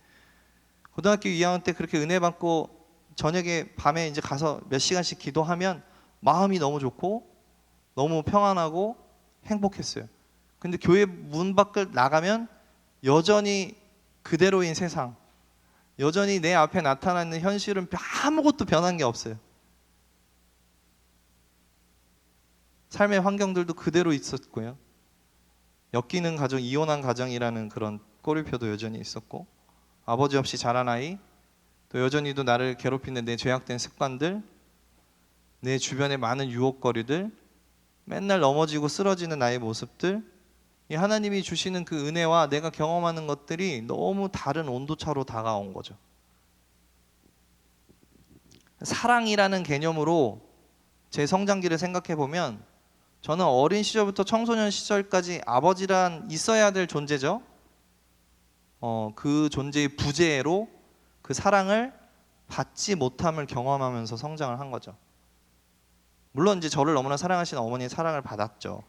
고등학교 2학년 때 그렇게 은혜 받고 저녁에 밤에 이제 가서 몇 시간씩 기도하면 마음이 너무 좋고 너무 평안하고 행복했어요. 근데 교회 문 밖을 나가면 여전히 그대로인 세상, 여전히 내 앞에 나타나는 현실은 아무것도 변한 게 없어요. 삶의 환경들도 그대로 있었고요. 엮이는 가정, 이혼한 가정이라는 그런 꼬리표도 여전히 있었고 아버지 없이 자란 아이, 또 여전히도 나를 괴롭히는 내 죄악된 습관들, 내 주변의 많은 유혹거리들, 맨날 넘어지고 쓰러지는 나의 모습들, 이 하나님이 주시는 그 은혜와 내가 경험하는 것들이 너무 다른 온도차로 다가온 거죠. 사랑이라는 개념으로 제 성장기를 생각해 보면 저는 어린 시절부터 청소년 시절까지 아버지란 있어야 될 존재죠. 그 존재의 부재로 그 사랑을 받지 못함을 경험하면서 성장을 한 거죠. 물론 이제 저를 너무나 사랑하시는 어머니의 사랑을 받았죠.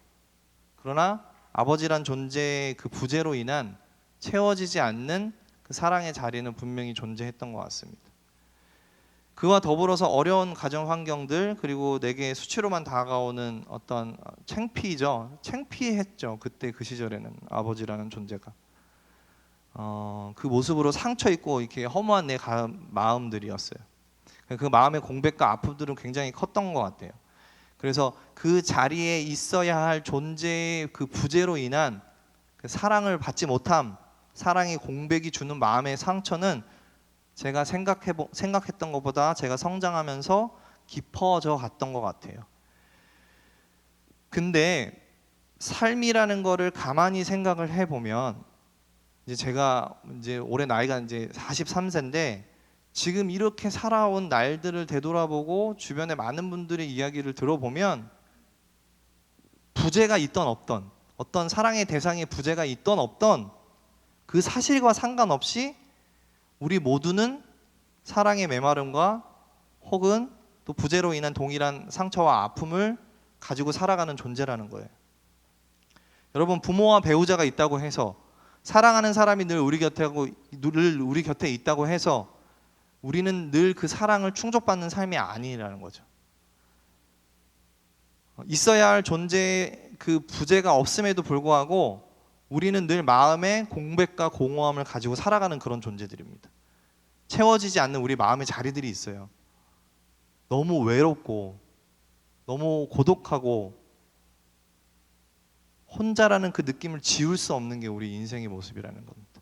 그러나 아버지란 존재의 그 부재로 인한 채워지지 않는 그 사랑의 자리는 분명히 존재했던 것 같습니다. 그와 더불어서 어려운 가정 환경들, 그리고 내게 수치로만 다가오는 어떤 창피했죠. 그때 그 시절에는 아버지라는 존재가 그 모습으로 상처 있고 이렇게 허무한 내 마음들이었어요. 그 마음의 공백과 아픔들은 굉장히 컸던 것 같아요. 그래서 그 자리에 있어야 할 존재의 그 부재로 인한 그 사랑을 받지 못함, 사랑의 공백이 주는 마음의 상처는 제가 생각했던 것보다 제가 성장하면서 깊어져 갔던 것 같아요. 근데 삶이라는 거를 가만히 생각을 해보면, 이제 제가 이제 올해 나이가 이제 43세인데 지금 이렇게 살아온 날들을 되돌아보고 주변에 많은 분들의 이야기를 들어보면, 부재가 있던 없던, 어떤 사랑의 대상의 부재가 있던 없던 그 사실과 상관없이 우리 모두는 사랑의 메마름과 혹은 또 부재로 인한 동일한 상처와 아픔을 가지고 살아가는 존재라는 거예요. 여러분, 부모와 배우자가 있다고 해서, 사랑하는 사람이 늘 우리 곁에 있다고 해서 우리는 늘 그 사랑을 충족받는 삶이 아니라는 거죠. 있어야 할 존재의 그 부재가 없음에도 불구하고 우리는 늘 마음의 공백과 공허함을 가지고 살아가는 그런 존재들입니다. 채워지지 않는 우리 마음의 자리들이 있어요. 너무 외롭고 너무 고독하고 혼자라는 그 느낌을 지울 수 없는 게 우리 인생의 모습이라는 겁니다.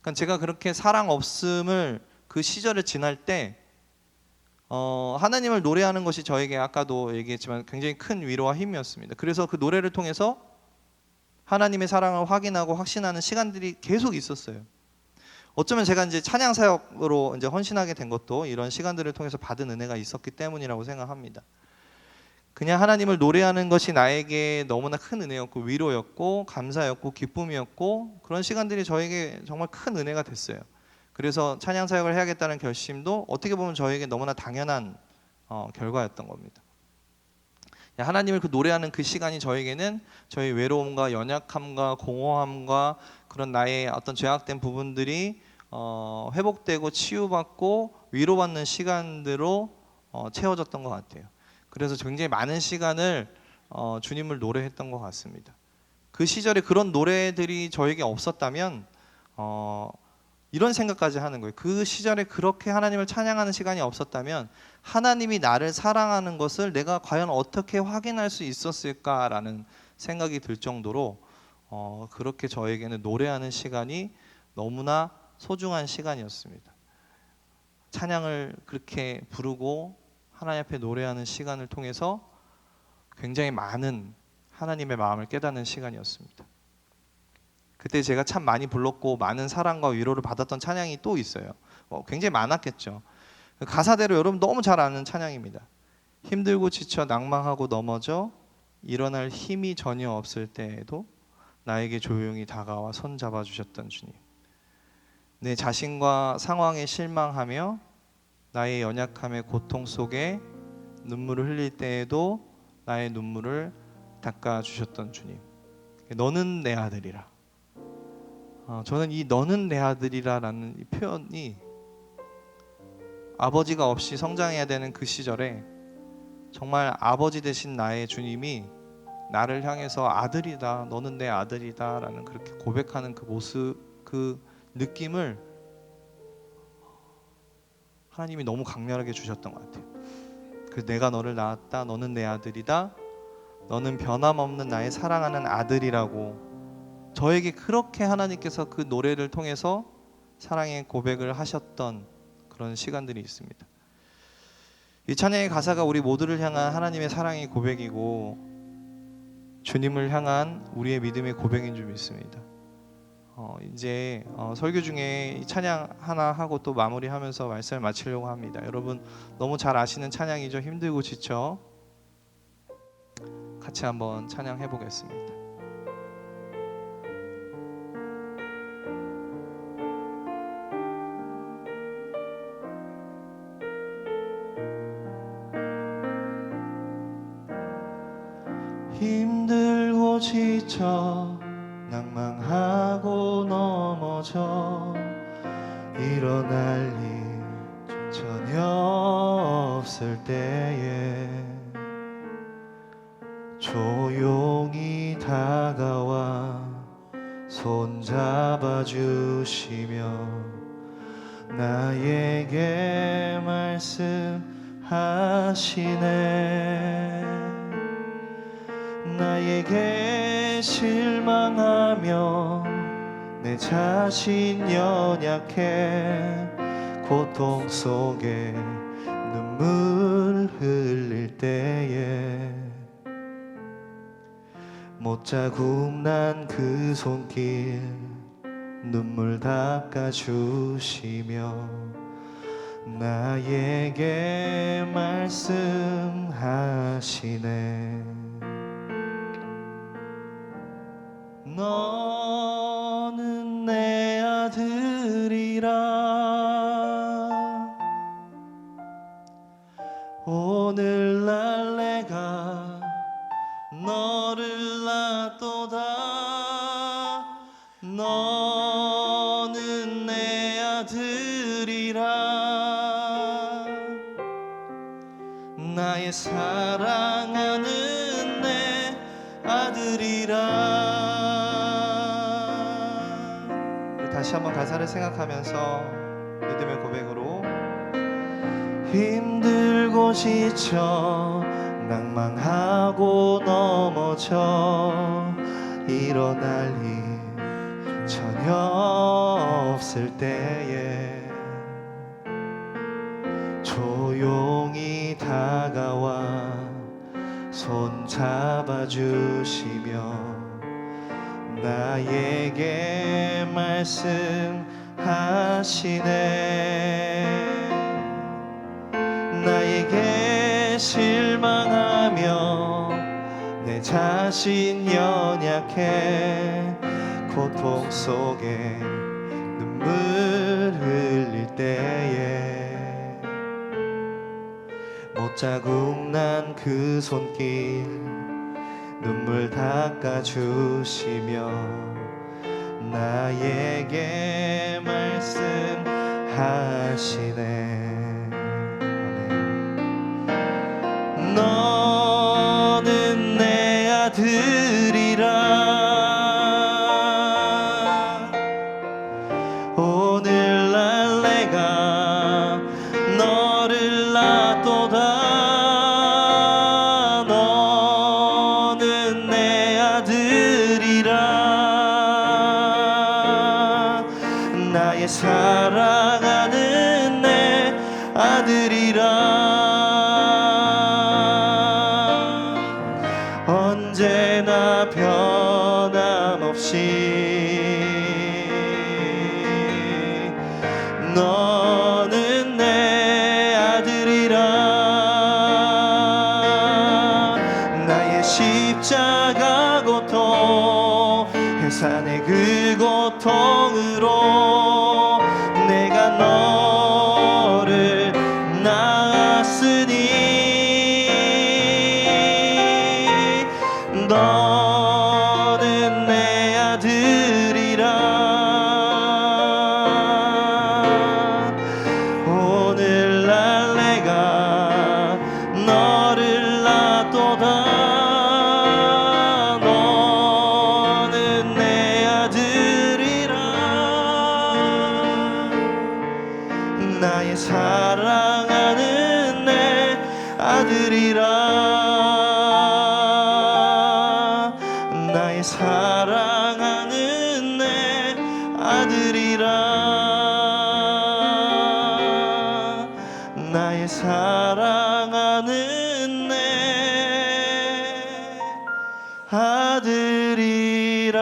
그러니까 제가 그렇게 사랑 없음을 그 시절을 지날 때 하나님을 노래하는 것이 저에게, 아까도 얘기했지만, 굉장히 큰 위로와 힘이었습니다. 그래서 그 노래를 통해서 하나님의 사랑을 확인하고 확신하는 시간들이 계속 있었어요. 어쩌면 제가 이제 찬양 사역으로 이제 헌신하게 된 것도 이런 시간들을 통해서 받은 은혜가 있었기 때문이라고 생각합니다. 그냥 하나님을 노래하는 것이 나에게 너무나 큰 은혜였고 위로였고 감사였고 기쁨이었고, 그런 시간들이 저에게 정말 큰 은혜가 됐어요. 그래서 찬양 사역을 해야겠다는 결심도 어떻게 보면 저에게 너무나 당연한 결과였던 겁니다. 하나님을 그 노래하는 그 시간이 저에게는 저의 외로움과 연약함과 공허함과 그런 나의 어떤 죄악된 부분들이 회복되고 치유받고 위로받는 시간들로 채워졌던 것 같아요. 그래서 굉장히 많은 시간을 주님을 노래했던 것 같습니다. 그 시절에 그런 노래들이 저에게 없었다면 이런 생각까지 하는 거예요. 그 시절에 그렇게 하나님을 찬양하는 시간이 없었다면 하나님이 나를 사랑하는 것을 내가 과연 어떻게 확인할 수 있었을까라는 생각이 들 정도로 그렇게 저에게는 노래하는 시간이 너무나 소중한 시간이었습니다. 찬양을 그렇게 부르고 하나님 앞에 노래하는 시간을 통해서 굉장히 많은 하나님의 마음을 깨닫는 시간이었습니다. 그때 제가 참 많이 불렀고 많은 사랑과 위로를 받았던 찬양이 또 있어요. 굉장히 많았겠죠. 가사대로 여러분 너무 잘 아는 찬양입니다. 힘들고 지쳐 낭망하고 넘어져 일어날 힘이 전혀 없을 때에도 나에게 조용히 다가와 손 잡아주셨던 주님. 내 자신과 상황에 실망하며 나의 연약함의 고통 속에 눈물을 흘릴 때에도 나의 눈물을 닦아주셨던 주님. 너는 내 아들이라. 저는 이 너는 내 아들이라라는 이 표현이 아버지가 없이 성장해야 되는 그 시절에 정말 아버지 되신 나의 주님이 나를 향해서 아들이다, 너는 내 아들이다 라는 그렇게 고백하는 그 모습, 그 느낌을 하나님이 너무 강렬하게 주셨던 것 같아요. 그 내가 너를 낳았다, 너는 내 아들이다, 너는 변함없는 나의 사랑하는 아들이라고 저에게 그렇게 하나님께서 그 노래를 통해서 사랑의 고백을 하셨던 그런 시간들이 있습니다. 이 찬양의 가사가 우리 모두를 향한 하나님의 사랑의 고백이고 주님을 향한 우리의 믿음의 고백인 줄 믿습니다. 이제 설교 중에 이 찬양 하나 하고 또 마무리하면서 말씀을 마치려고 합니다. 여러분 너무 잘 아시는 찬양이죠. 힘들고 지쳐. 같이 한번 찬양해 보겠습니다. 힘들고 지쳐 낭망하고 넘어져 일어날 일 전혀 없을 때에 조용히 다가와 손잡아 주시며 나에게 말씀하시네. 나에게 실망하며 내 자신 연약해 고통 속에 눈물 흘릴 때에 못자국 난 그 손길 눈물 닦아주시며 나에게 말씀하시네. 너는 내 아들이라 오늘날 내가 너를 낳도다. 너는 내 아들이라 나의 사랑하는 내 아들이라. 우리 다시 한번 가사를 생각하면서 믿음의 고백으로 힘들고 지쳐 낭망하고 넘어져 일어날 일 전혀 없을 때에 조용히 다가와 손 잡아주시며 나에게 말씀하시네. 나에게 실망하며 내 자신 연약해 고통 속에 눈물 흘릴 때에 못자국 난 그 손길 눈물 닦아주시며 나에게 말씀하시네. 너는 내 아들이라 오늘날 내가 너를 낳도다. 너는 내 아들이라 나의 사랑하는 내 아들이라. 언제나 변함없이 너는 내 아들이라. 나의 십자가 고통 해산의 그 고통으로 내가 너를 낳았으니 너는 내 아들이라. 오늘날 내가 너를 낳도다. 너는 내 아들이라 나의 사랑하는 내 아들이라. 나의 사랑하는 내 아들이라. 나의 사랑하는 내 아들이라.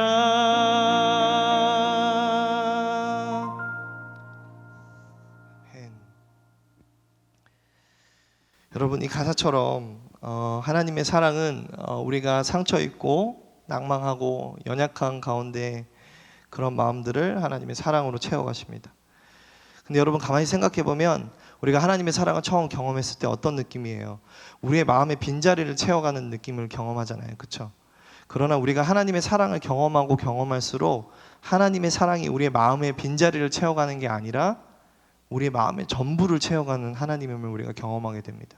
여러분, 이 가사처럼 하나님의 사랑은 우리가 상처 있고 낭망하고 연약한 가운데 그런 마음들을 하나님의 사랑으로 채워가십니다. 근데 여러분, 가만히 생각해 보면 우리가 하나님의 사랑을 처음 경험했을 때 어떤 느낌이에요? 우리의 마음의 빈자리를 채워가는 느낌을 경험하잖아요, 그렇죠? 그러나 우리가 하나님의 사랑을 경험하고 경험할수록 하나님의 사랑이 우리의 마음의 빈자리를 채워가는 게 아니라 우리의 마음의 전부를 채워가는 하나님임을 우리가 경험하게 됩니다.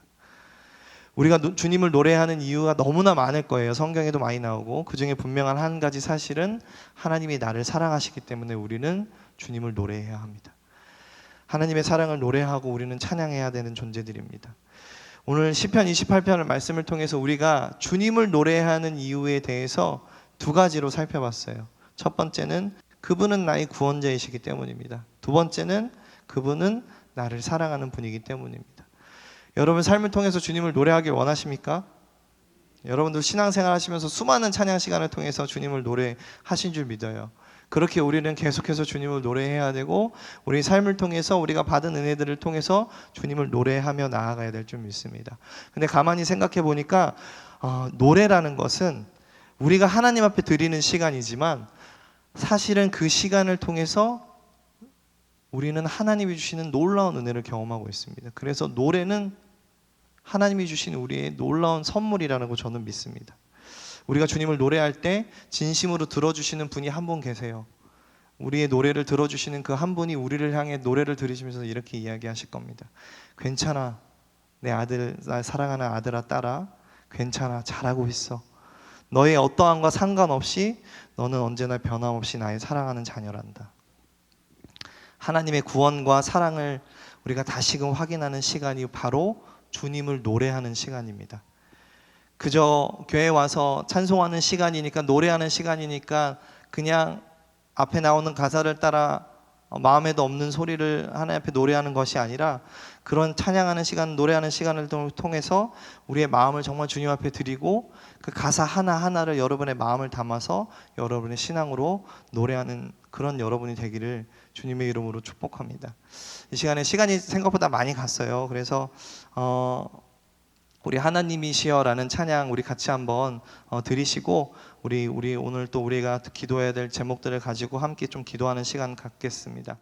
우리가 주님을 노래하는 이유가 너무나 많을 거예요. 성경에도 많이 나오고, 그 중에 분명한 한 가지 사실은 하나님이 나를 사랑하시기 때문에 우리는 주님을 노래해야 합니다. 하나님의 사랑을 노래하고 우리는 찬양해야 되는 존재들입니다. 오늘 시편 28편을 말씀을 통해서 우리가 주님을 노래하는 이유에 대해서 두 가지로 살펴봤어요. 첫 번째는 그분은 나의 구원자이시기 때문입니다. 두 번째는 그분은 나를 사랑하는 분이기 때문입니다. 여러분 삶을 통해서 주님을 노래하길 원하십니까? 여러분들 신앙생활 하시면서 수많은 찬양 시간을 통해서 주님을 노래하신 줄 믿어요. 그렇게 우리는 계속해서 주님을 노래해야 되고, 우리 삶을 통해서 우리가 받은 은혜들을 통해서 주님을 노래하며 나아가야 될 줄 믿습니다. 근데 가만히 생각해 보니까 노래라는 것은 우리가 하나님 앞에 드리는 시간이지만 사실은 그 시간을 통해서 우리는 하나님이 주시는 놀라운 은혜를 경험하고 있습니다. 그래서 노래는 하나님이 주신 우리의 놀라운 선물이라는 거 저는 믿습니다. 우리가 주님을 노래할 때 진심으로 들어주시는 분이 한 분 계세요. 우리의 노래를 들어주시는 그 한 분이 우리를 향해 노래를 들으시면서 이렇게 이야기하실 겁니다. 괜찮아, 내 아들, 날 사랑하는 아들아 딸아, 괜찮아, 잘하고 있어. 너의 어떠함과 상관없이 너는 언제나 변함없이 나의 사랑하는 자녀란다. 하나님의 구원과 사랑을 우리가 다시금 확인하는 시간이 바로 주님을 노래하는 시간입니다. 그저 교회에 와서 찬송하는 시간이니까, 노래하는 시간이니까 그냥 앞에 나오는 가사를 따라 마음에도 없는 소리를 하나님 앞에 노래하는 것이 아니라, 그런 찬양하는 시간, 노래하는 시간을 통해서 우리의 마음을 정말 주님 앞에 드리고 그 가사 하나하나를 여러분의 마음을 담아서 여러분의 신앙으로 노래하는 그런 여러분이 되기를 주님의 이름으로 축복합니다. 이 시간에 시간이 생각보다 많이 갔어요. 그래서 우리 하나님이시여라는 찬양 우리 같이 한번 드리시고, 우리 오늘 또 우리가 기도해야 될 제목들을 가지고 함께 좀 기도하는 시간 갖겠습니다.